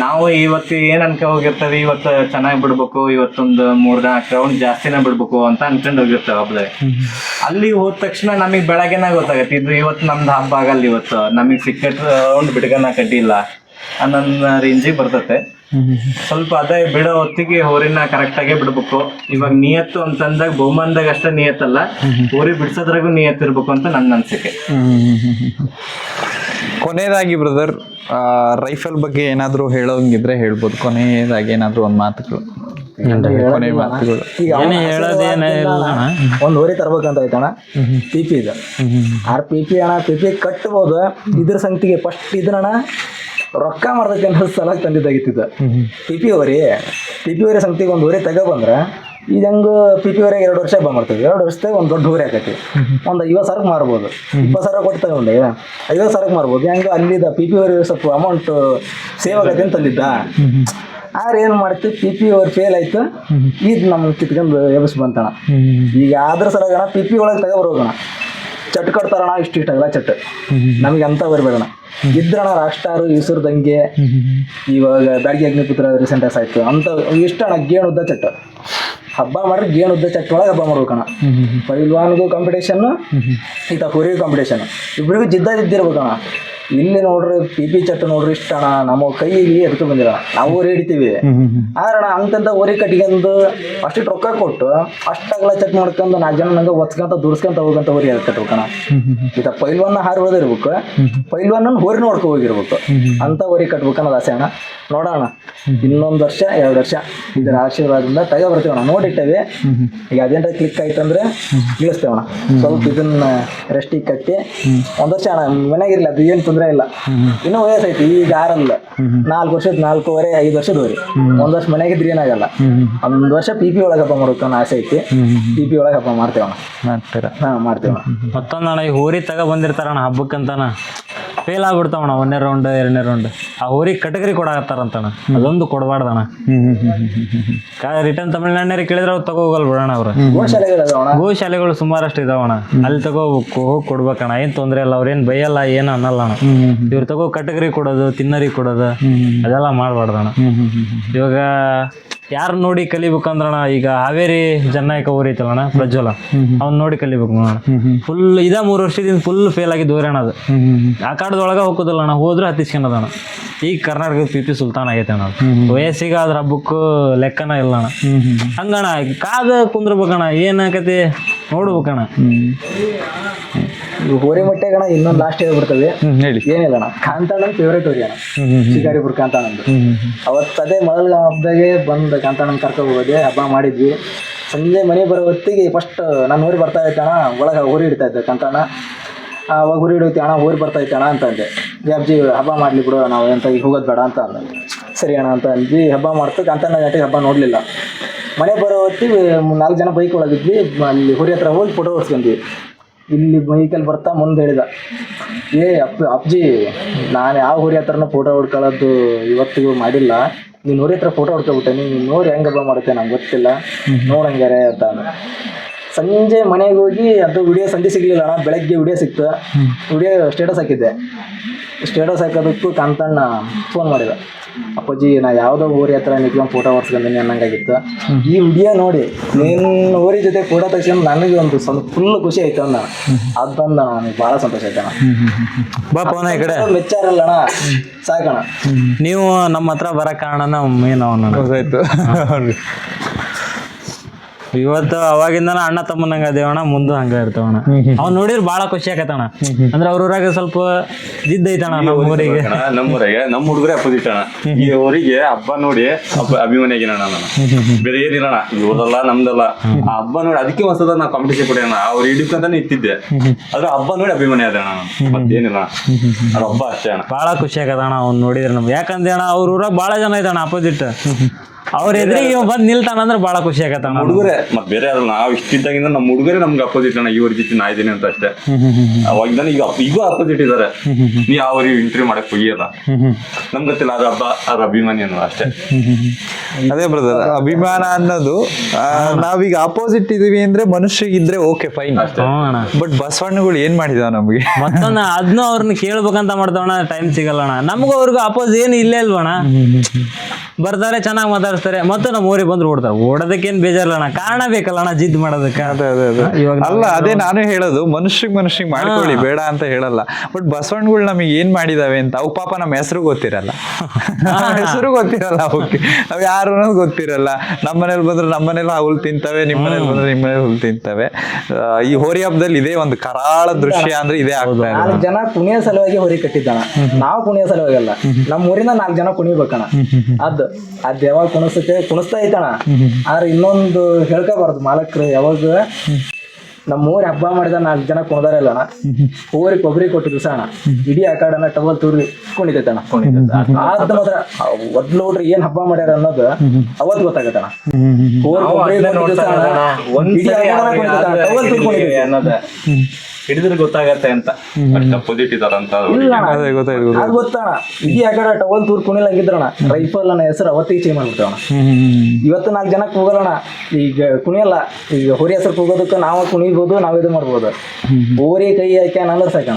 ನಾವು ಇವತ್ತು ಏನ್ ಅನ್ಕೊ ಹೋಗಿರ್ತೇವೆ, ಇವತ್ತು ಚೆನ್ನಾಗಿ ಬಿಡ್ಬೇಕು, ಇವತ್ತೊಂದು 3-4 ರೌಂಡ್ ಜಾಸ್ತಿನ ಬಿಡ್ಬೇಕು ಅಂತ ಅನ್ಕೊಂಡು ಹೋಗಿರ್ತೇವೆ ಹಬ್ಬದಾಗ. ಅಲ್ಲಿ ಹೋದ ತಕ್ಷಣ ನಮಗ್ ಬೆಳಗ್ಗೆನ ಗೊತ್ತಾಗತ್ತೆ, ಇದು ಇವತ್ತು ನಮ್ದು ಹಬ್ಬ ಆಗಲ್ಲ, ಇವತ್ತು ನಮಗ್ ಸಿಕ್ಕಟ್ ರೌಂಡ್ ಬಿಡ್ಗನ ಕಡ್ಡಿಲ್ಲ ಅನ್ನೋ ರೇಂಜಿಗೆ ಬರ್ತತೆ. ಸ್ವಲ್ಪ ಅದೇ ಬಿಡೋ ಹೊತ್ತಿಗೆ ಹೋರಿನ ಕರೆಕ್ಟ್ ಆಗೇ ಬಿಡ್ಬೇಕು. ಇವಾಗ ನಿಯತ್ತು ಅಂತಂದಾಗ ಬಹುಮಾನದಾಗ ಅಷ್ಟೇ ನಿಯತ್ತಲ್ಲ, ಹೋರಿ ಬಿಡ್ಸೋದ್ರಾಗೂ ನಿಯತ್ತಿರ್ಬೇಕು ಅಂತ ನನ್ನ ಅನ್ಸಿಕೆ. ಕೊನೆಯದಾಗಿ ಬ್ರದರ್, ರೈಫಲ್ ಬಗ್ಗೆ ಏನಾದ್ರು ಹೇಳೋಂಗಿದ್ರೆ ಹೇಳ್ಬೋದು. ಕೊನೆಯದಾಗಿ ಏನಾದ್ರು ಒಂದ್ ಮಾತುಗಳು, ಕೊನೆ ಮಾತುಗಳು. ಈಗ ಒಂದ್ ಹೋರಿ ತರ್ಬೇಕಂತ ಆಯ್ತಣ್ಣ, ಪಿಪಿ ಇದೆ. ಪಿಪಿ ಅಣ್ಣ, ಪಿಪಿ ಕಟ್ಬೋದು. ಇದ್ರ ಸಂಗತಿಗೆ ಫಸ್ಟ್ ಇದನ್ನ ರೊಕ್ಕ ಮಾಡ್ದಕ್ಕೆ ಅನ್ನೋ ಸಲ ತಂದಿದ್ದಾಗಿತ್ತು ಪಿಪಿ ಹೋರಿ. ಪಿಪಿ ಹೋರಿ ಸಂಗತಿಗೆ ಒಂದು ಹೋರಿ ತಗೊಬಂದ್ರೆ ಇದು ಹೆಂಗೆ ಪಿಪಿ ಹೊರೆಗೆ 2 ವರ್ಷ ಮಾಡ್ತೀವಿ. 2 ವರ್ಷದಾಗ ಒಂದು ದೊಡ್ಡ ಹೋರಿ ಆಕೈತಿ. ಒಂದು 50,000 ಮಾರ್ಬೋದು, 20,000 ಕೊಟ್ಟು ತಗೊಂಡೆ 50,000 ಮಾರ್ಬೋದು. ಹೆಂಗೆ ಅಲ್ಲಿದ್ದ ಪಿಪಿ ಹೊರಿ ಸ್ವಲ್ಪ ಅಮೌಂಟ್ ಸೇವ್ ಆಗತ್ತೆ ಅಂತ ತಂದಿದ್ದ. ಆದ್ರೆ ಏನು ಮಾಡ್ತೀವಿ, ಪಿಪಿ ಹೊರಿ ಫೇಲ್ ಆಯ್ತು, ಇದು ನಮ್ಗೆ ಕಿತ್ಕೊಂಡು ಎಬ್ಸ್ ಬಂತಣ. ಈಗ ಅದ್ರ ಸಲಗಣ ಪಿಪಿ ಒಳಗೆ ತಗೊಬರೋಗಣ, ಚಟ್ ಕಟ್ತಾರಣ, ಇಷ್ಟ ಆಗಲ್ಲ ಚಟ್. ನಮಗೆ ಅಂತ ಬರಬೇಡಣ. ಇದ್ರಣ ರಾಕ್ ಸ್ಟಾರ್, ಈಸೂರ್ ದಂಗೆ, ಇವಾಗ ಬ್ಯಾಡಗಿ ಅಗ್ನಿಪುತ್ರ ರೀಸೆಂಟ್ ಆಯ್ತು ಅಂತ ಇಷ್ಟಣ. ಗೇಣ್ ಉದ್ದ ಚಟ್ ಹಬ್ಬ ಮಾಡ್ರಿ, ಗೇಣ್ ಉದ್ದ ಚಟ್ ಒಳಗೆ ಹಬ್ಬ ಮಾಡ್ಬೇಕಣ. ಪೈಲ್ವಾನ್ಗೂ ಕಾಂಪಿಟೇಷನ್, ಈತ ಹೋರಿಗೂ ಕಾಂಪಿಟೇಷನ್, ಇಬ್ಬರಿಗೂ ಜಿದ್ದಿರ್ಬೇಕಣ. ಇಲ್ಲಿ ನೋಡ್ರಿ ಪಿ ಚಟ್ಟು ನೋಡ್ರಿ ಇಷ್ಟ ಅಣ್ಣ, ನಮ್ಮ ಕೈಗೆ ಎದ್ಕೊಂಡು ಬಂದಿರ ನಾವು ಊರಿ ಹಿಡಿತೀವಿ. ಆದ್ರಣ ಅಂತಂತ ಊರಿ ಕಟ್ಕೊಂಡು ಅಷ್ಟು ರೊಕ್ಕ ಕೊಟ್ಟು ಅಷ್ಟಾಗಲ ಚೆಕ್ ಮಾಡ್ಕೊಂಡು 4 ಜನ ನಂಗೆ ಒತ್ಕೊಂತ ದುರ್ಸ್ಕೊಂತ ಹೋಗಂತ ಊರಿ ಕಟ್ಬೇಕಣ. ಇದ ಪೈಲ್ವನ್ನ ಹಾರಿ ಹೋದಿರ್ಬೇಕು, ಪೈಲ್ವನ್ನ ಹೋರಿ ನೋಡ್ಕೊ ಹೋಗಿರ್ಬೇಕು ಅಂತ ಊರಿ ಕಟ್ಬೇಕನ್ನೋದು ಆಸೆ ಅಣ್ಣ. ನೋಡೋಣ ಇನ್ನೊಂದು ವರ್ಷ 2 ವರ್ಷ ಇದರ ಆಶೀರ್ವಾದದಿಂದ ತಗೋ ಬರ್ತೀವಣ್ಣ. ನೋಡಿಟ್ಟೇವಿ, ಈಗ ಅದೇನಾರ ಕ್ಲಿಕ್ ಆಯ್ತಂದ್ರೆ ಇಳಿಸ್ತೇವಣ್ಣ. ಸ್ವಲ್ಪ ಇದನ್ನ ರೆಸ್ಟಿಗೆ ಕಟ್ಟಿ 1 ವರ್ಷ ಅಣ್ಣ ಮನೆಗಿರ್ಲಿ, ಅದು ಏನು ತೊಂದರೆ ಇಲ್ಲ. ಇನ್ನೂ ವಯಸ್ಸೈತಿ, ಈಗ 6 ಅಲ್ಲ 4 ವರ್ಷದ 4.5 5 ವರ್ಷದವ್ರಿ. 1 ವರ್ಷ ಮನೆಗಿದ್ರೆ ಏನಾಗಲ್ಲ. 1 ವರ್ಷ PP ಒಳಗೆ ಹಬ್ಬ ಮಾಡ್ಬೇಕು ಅನ್ನೋ ಆಸೆ ಐತಿ. PP ಒಳಗೆ ಹಬ್ಬ ಮಾಡ್ತೇವಣ್ಣ. ಮಾಡ್ತೇವಣ್ಣ. ಮತ್ತೊಂದಣ್ಣ ಈ ಹೋರಿ ತಗ ಬಂದಿರ್ತಾರಣ್ಣ ಹಬ್ಬಕ್ಕಂತಾನ, ಫೇಲ್ ಆಗ್ಬಿಡ್ತಾವಣ್ಣ 1ನೇ ರೌಂಡ್ 2ನೇ ರೌಂಡ್. ಆ ಹೋರಿ ಕಟಗರಿ ಕೊಡಾಕತ್ತಾರಂತಣ್ಣ, ಅದೊಂದು ಕೊಡಬಾರ್ದಣ್ಣ. ರಿಟರ್ನ್ ತಮಿಳ್ನಾಡಿನವ್ರಿಗೆ ಕೇಳಿದ್ರೆ ಅವ್ರು ತಗೋ ಹೋಗಲ್ ಬಿಡೋಣ. ಅವ್ರು ಗೋಶಾಲೆಗಳು ಸುಮಾರಷ್ಟು ಇದಾವಣ್ಣ, ಅಲ್ಲಿ ತಗೋಬೇಕು, ಹೋಗಿ ಕೊಡ್ಬೇಕಣ್ಣ. ಏನ್ ತೊಂದ್ರೆ ಇಲ್ಲ, ಅವ್ರೇನ್ ಬೈಯಲ್ಲ, ಏನು ಅನ್ನಲ್ಲ ಅಣ್ಣ. ಇವ್ರು ತಗೋ ಕಟಗರಿ ಕೊಡೋದು, ತಿನ್ನರಿಗೆ ಕೊಡೋದು ಅದೆಲ್ಲ ಮಾಡ್ಬಾರ್ದಣ್ಣ. ಇವಾಗ ಯಾರು ನೋಡಿ ಕಲಿಬೇಕಂದ್ರಣ, ಈಗ ಹಾವೇರಿ ಜನ್ನಾಯಕ ಊರಿ ಐತಲ್ಲಣ್ಣ ಪ್ರಜ್ವಲ, ಅವ್ನ್ ನೋಡಿ ಕಲಿಬೇಕು ನೋಡೋಣ. ಫುಲ್ 3 ವರ್ಷದಿಂದ ಫುಲ್ ಫೇಲ್ ಆಗಿದ್ದು ಊರಣ. ಅದು ಆ ಕಾಡದೊಳಗ ಹೋಗೋದಿಲ್ಲ ಅಣ್ಣ, ಹೋದ್ರೆ ಹತ್ತಿಸ್ಕೊಂಡದಣ್ಣ. ಈಗ ಕರ್ನಾಟಕದ PP ಸುಲ್ತಾನ್ ಆಗೈತೆ ಅಣ್ಣ. ವಯಸ್ಸಿಗೆ ಅದ್ರ ಹಬ್ಬಕ್ಕೂ ಲೆಕ್ಕನ ಇಲ್ಲ ಅಣ್ಣ. ಹಂಗಣ್ಣ ಕಾದ ಕುಂದ್ರಬೇಕಣ್ಣ, ಏನಾಕತಿ ನೋಡ್ಬೇಕಣ್ಣ. ಹೋರಿ ಮಟ್ಟೆಗಣ ಇನ್ನೊಂದು ಲಾಸ್ಟ್ ಹೇಳ್ಬಿಡ್ತದೆ, ಏನಿಲ್ಲ ಅಣ್ಣ. ಕಾಂತಾಣ ಫೇವ್ರೇಟ್ ಹೋರಿ ಅಣ್ಣ, ಶಿಕಾರಿಪುರ ಕಾಂತಾಣಂದು. ಅವತ್ತದೇ ಮೊದಲ ಹಬ್ಬದಾಗೆ ಬಂದು ಕಾಂತಾಣನ್ ಕರ್ಕೊಂಡು ಹೋಗೋದೆ, ಹಬ್ಬ ಮಾಡಿದ್ವಿ. ಸಂಜೆ ಮನೆ ಬರೋ ಹೊತ್ತಿಗೆ ಫಸ್ಟ್ ನಾನು ಹೋರಿ ಬರ್ತಾ ಇದ್ದೆ ಅಣ್ಣ, ಒಳಗೆ ಹೋರಿ ಹಿಡಿತಾ ಇದ್ದೆ ಕಾಂತಾಣ. ಅವಾಗ ಹೋರಿ ಹಿಡಿಯುತ್ತೆ ಅಣ್ಣ, ಹೋರಿ ಬರ್ತಾ ಇತ್ತು ಅಣ್ಣ ಅಂತಂದೆ. ಅಜ್ಜಿ ಹಬ್ಬ ಮಾಡಲಿ ಬಿಡು, ನಾವು ಎಂತ ಈಗ ಹೋಗೋದು ಬೇಡ ಅಂತ ಅಂದ. ಸರಿ ಅಣ್ಣ ಅಂತ ಅಂದ್ವಿ. ಹಬ್ಬ ಮಾಡ್ತು, ಕಾಂತಾಣ ಗಂಟೆಗೆ ಹಬ್ಬ ನೋಡಲಿಲ್ಲ. ಮನೆ ಬರೋ ಹೊತ್ತಿಗೆ 4 ಜನ ಬೈಕ್ ಒಳಗಿದ್ವಿ. ಅಲ್ಲಿ ಹೋರಿ ಹತ್ರ ಹೋಗಿ ಫೋಟೋ ಹೊಡ್ಸ್ಕೊಂಡ್ವಿ. ಇಲ್ಲಿ ಬೈಕಲ್ಲಿ ಬರ್ತಾ ಮುಂದೆ ಹೇಳಿದ, ಅಪ್ಜಿ ನಾನು ಯಾವ ಹೋರಿ ಹತ್ರನೂ ಫೋಟೋ ಹೊಡ್ಕೊಳ್ಳೋದು ಇವತ್ತಿಗೂ ಮಾಡಿಲ್ಲ, ನೀನು ಹೋರಿ ಹತ್ರ ಫೋಟೋ ಹೊಡ್ಕೊಬಿಟ್ಟೆ, ನೀನು ನೋಡಿ ಹೆಂಗೆ ಹಬ್ಬ ಮಾಡುತ್ತೆ ನಂಗೆ ಗೊತ್ತಿಲ್ಲ, ನೋಡಂಗಾರೆ ಅಂತ. ಸಂಜೆ ಮನೆಗೆ ಹೋಗಿ ಅದು ವಿಡಿಯೋ ಸಂಜೆ ಸಿಗಲಿಲ್ಲ ಅಣ್ಣ, ಬೆಳಗ್ಗೆ ವಿಡಿಯೋ ಸಿಕ್ತು. ವಿಡಿಯೋ ಸ್ಟೇಟಸ್ ಹಾಕಿದ್ದೆ. ಸ್ಟೇಟಸ್ ಹಾಕೋದಕ್ಕೂ ಕಾಂತಣ್ಣ ಫೋನ್ ಮಾಡಿದ, ಅಪ್ಪಾಜಿ ನಾ ಯಾವುದೋ ಊರಿ ಹತ್ರ ನಿಂತ್ಕೊಂಡು ಫೋಟೋ ಹೊಡ್ಸ್ಕೊಂಡೀನಿ ಅನ್ನಂಗಾಗಿತ್ತು. ಈ ವಿಡಿಯೋ ನೋಡಿ ನಿನ್ನ ಊರಿ ಜೊತೆ ಫೋಟೋ ತೆಗ್ಸ್ಕೊಂಡು ನನಗೆ ಒಂದು ಸ್ವಲ್ಪ ಫುಲ್ ಖುಷಿ ಆಯ್ತು ಅಣ್ಣ. ಅದೊಂದು ನನಗೆ ಭಾಳ ಸಂತೋಷ ಆಯ್ತಣ್ಣ. ಮೆಚ್ಚಾರಲ್ಲಣ್ಣ, ಸಾಕಣ್ಣ. ನೀವು ನಮ್ಮ ಹತ್ರ ಬರೋ ಕಾರಣನ ಮೇನ್ ಅವನು. ಇವತ್ತು ಅವಾಗಿಂದನ ಅಣ್ಣ ತಮ್ಮನಂಗ ಅದೇವಣ್ಣ, ಮುಂದೆ ಹಂಗ ಇರ್ತವಣ್ಣ. ಅವ್ನು ನೋಡಿದ್ರೆ ಭಾಳ ಖುಷಿ ಆಕತ್ತಣ್ಣ. ಅಂದ್ರೆ ಅವ್ರ ಊರಾಗ ಸ್ವಲ್ಪ ಜಿದ್ದ ಐತಣ್ಣ ನಮ್ಮೂರಿಗೆ. ನಮ್ಮೂರಿಗೆ ನಮ್ಮ ಹುಡುಗರೇ ಅಪೋಸಿಟ್ ಅಣ್ಣ. ಈ ಊರಿಗೆ ಹಬ್ಬ ನೋಡಿ ಅಭಿಮಾನಿಯಾಗಿನ ನಾನು, ಬೇರೆ ಏನಿಲ್ಲಣ್ಣ. ಇವ್ರದಲ್ಲ ನಮ್ದಲ್ಲ, ಆ ಹಬ್ಬ ನೋಡಿ ಅದಕ್ಕೆ ಒಂದ್ಸದ ನಾವು ಕಾಂಪಿಟೇಷನ್ ಕೊಡೋಣ. ಅವ್ರು ಹಿಡಿಕಂತಾನೆ ಇತ್ತಿದ್ದೆ, ಆದ್ರೆ ಹಬ್ಬ ನೋಡಿ ಅಭಿಮಾನಿ ಅದ ಅಣ್ಣ. ಮತ್ತೇನಿಲ್ಲ ಅಣ್ಣ, ಹಬ್ಬ ಅಷ್ಟೇ ಅಣ್ಣ. ಭಾಳ ಖುಷಿ ಆಗದಣ್ಣ ಅವ್ನು ನೋಡಿದ್ರೆ ನಮ್ಗೆ. ಯಾಕಂದ್ರೆ ಅಣ್ಣ ಅವ್ರ ಊರಾಗ ಭಾಳ ಜನ ಐತಣ್ಣ ಅಪೋಸಿಟ್. ಅವ್ರ ಎದುರಿಗೆ ಇವ್ ಬಂದ್ ನಿಲ್ತಾನಂದ್ರೆ ಭಾಳ ಖುಷಿ ಆಗತ್ತ. ಹುಡುಗರೇ ಮತ್ ಬೇರೆ ಅಲ್ಲ, ನಾವ್ ಇಷ್ಟಿದ್ದಾಗಿಂದ ನಮ್ಮ ಹುಡುಗರೇ ನಮ್ಗೆ ಅಪೋಸಿಟ್ ಅಣ್ಣ. ಇವ್ರ ಜೊತೆ ನಾ ಇದ್ದೀನಿ ಅಂತ ಅಷ್ಟೇ. ಅವಾಗಿಂದ ಈಗ ಅಪೋಸಿಟ್ ಇದಾರೆ. ನೀ ಅವ್ರ ಇಂಟರ್ವ್ಯೂ ಮಾಡಕ್ ಹೋಗಿಯಲ್ಲ, ನಮ್ಗೆ ಗೊತ್ತಿಲ್ಲ ಅದ್ರ ಹಬ್ಬ ಅದ್ರ ಅಭಿಮಾನಿ ಅನ್ನೋದು ಅಷ್ಟೇ. ಅದೇ ಬ್ರದರ್, ಅಭಿಮಾನ ಅನ್ನೋದು ನಾವೀಗ ಅಪೋಸಿಟ್ ಇದೀವಿ ಅಂದ್ರೆ ಮನುಷ್ಯಗಿದ್ರೆ ಓಕೆ ಫೈನ್, ಬಟ್ ಬಸವಣ್ಣಗಳು ಏನ್ ಮಾಡಿದಾವ ನಮ್ಗೆ ಮತ್ತೊಂದು ಅದನ್ನ ಅವ್ರನ್ನ ಕೇಳ್ಬೇಕಂತ ಮಾಡ್ತಾವಣ್ಣ, ಟೈಮ್ ಸಿಗಲ್ಲಣ್ಣ. ನಮಗೂ ಅವ್ರಿಗೂ ಅಪೋಸ್ ಏನು ಇಲ್ಲೇ ಇಲ್ವಣ್ಣ. ಬರ್ತಾರೆ, ಚೆನ್ನಾಗಿ ಮಾತಾಡ್ತಾರೆ, ಮತ್ತೆ ನಮ್ಮ ಊರಿಗೆ ಬಂದ್ರು ಓಡ್ತಾರೆ. ಓಡೋದಕ್ಕೇನು ಬೇಜಾರಲ್ಲಣ್ಣ, ಕಾರಣ ಬೇಕಲ್ಲಣ್ಣ ಜಿದ್ ಮಾಡೋದಕ್ಕೆ. ಅಲ್ಲ ಅದೇ ನಾನು ಹೇಳೋದು, ಮನುಷ್ಯಗ್ ಮಾಡ್ಕೊಳ್ಳಿ, ಬೇಡ ಅಂತ ಹೇಳಲ್ಲ. ಬಟ್ ಬಸವಣ್ಣಗಳು ನಮಗೆ ಏನ್ ಮಾಡಿದಾವೆ ಅಂತ ಅವು ಪಾಪ ನಮ್ಮ ಹೆಸರು ಗೊತ್ತಿರಲ್ಲ, ಹೆಸರು ಗೊತ್ತಿರಲ್ಲ ಅವಕ್ಕೆ, ಅವ್ ಯಾರು ಅನ್ನೋದು ಗೊತ್ತಿರಲ್ಲ. ನಮ್ಮ ಮನೇಲಿ ಬಂದ್ರೆ ನಮ್ಮ ಮನೇಲಿ ಹುಲ್ ತಿಂತವೆ, ನಿಮ್ಮ ಮನೇಲಿ ಬಂದ್ರೆ ನಿಮ್ಮ ಮನೇಲಿ ಹುಲ್ ತಿಂತವೆ. ಈ ಹೋರಿ ಹಬ್ಬದಲ್ಲಿ ಇದೇ ಒಂದು ಕರಾಳ ದೃಶ್ಯ ಅಂದ್ರೆ ಇದೇ ಆಗ್ತದೆ. 4 ಜನ ಕುಣಿಯ ಸಲುವಾಗಿ ಹೊರಿ ಕಟ್ಟಿದ್ದಾನ, ನಾವು ಕುಣಿಯ ಸಲುವಾಗಿ ಅಲ್ಲ. ನಮ್ಮ ಊರಿಂದ 4 ಜನ ಕುಣಿಬೇಕಣ್ಣ. ಅದ್ ಯಾವಾಗ ಕುಣಿಸ್ತಾ ಐತಣ್ಣ. ಆದ್ರೆ ಇನ್ನೊಂದು ಹೇಳ್ಕೋಬಾರ್ದು ಮಾಲಕರು, ಯಾವಾಗ ನಮ್ಮ ಊರಿ ಹಬ್ಬ ಮಾಡಿದ 4 ಜನ ಕುಣಿದಾರಲ್ಲಣ್ಣ, ಊರಿಗೆ ಕೊಬ್ಬರಿ ಕೊಟ್ಟು ದಿವಸ ಅಣ್ಣ ಇಡೀ ಆ ಕಾಡನ್ನ ಟವಲ್ ತೂರಿ ಕುಣಿತೈತಣ್ಣ. ಅದ್ ಮಾತ್ರ ಒದ್ ನೋಡ್ರಿ ಏನ್ ಹಬ್ಬ ಮಾಡ್ಯಾರ ಅನ್ನೋದು ಅವತ್ ಗೊತ್ತಾಗತ್ತಣ್ಣ. ಹಿಡಿದ್ರೆ ಗೊತ್ತಾಗತ್ತೆ ಅಂತ ಅಪೋಸಿಟ್ ಇದಾರಂತ ಗೊತ್ತಣ್ಣ. ಇಡೀ ಆ ಕಡೆ ಟವಲ್ ತೂರ್ ಕುಣಿಲಂಗಿದ್ರಣ್ಣ, ರೈಫಲ್ ನನ್ನ ಹೆಸರು ಅವತ್ತಿಗೆ ಚೇಂಜ್ ಮಾಡ್ಬಿಟ್ಟವಣ್ಣ. ಇವತ್ತು 4 ಜನ ಕೂಗಲ್ಲಣ್ಣ, ಈಗ ಕುಣಿಯಲ್ಲ. ಈಗ ಹೋರಿ ಹೆಸರು ಕೂಗೋದಕ್ಕೆ ನಾವು ಕುಣಿಬೋದು, ನಾವ್ ಇದು ಮಾಡ್ಬೋದು. ಊರಿ ಕೈ ಹಾಕಿ ಅಂದ್ರೆ ಸಾಕಣ,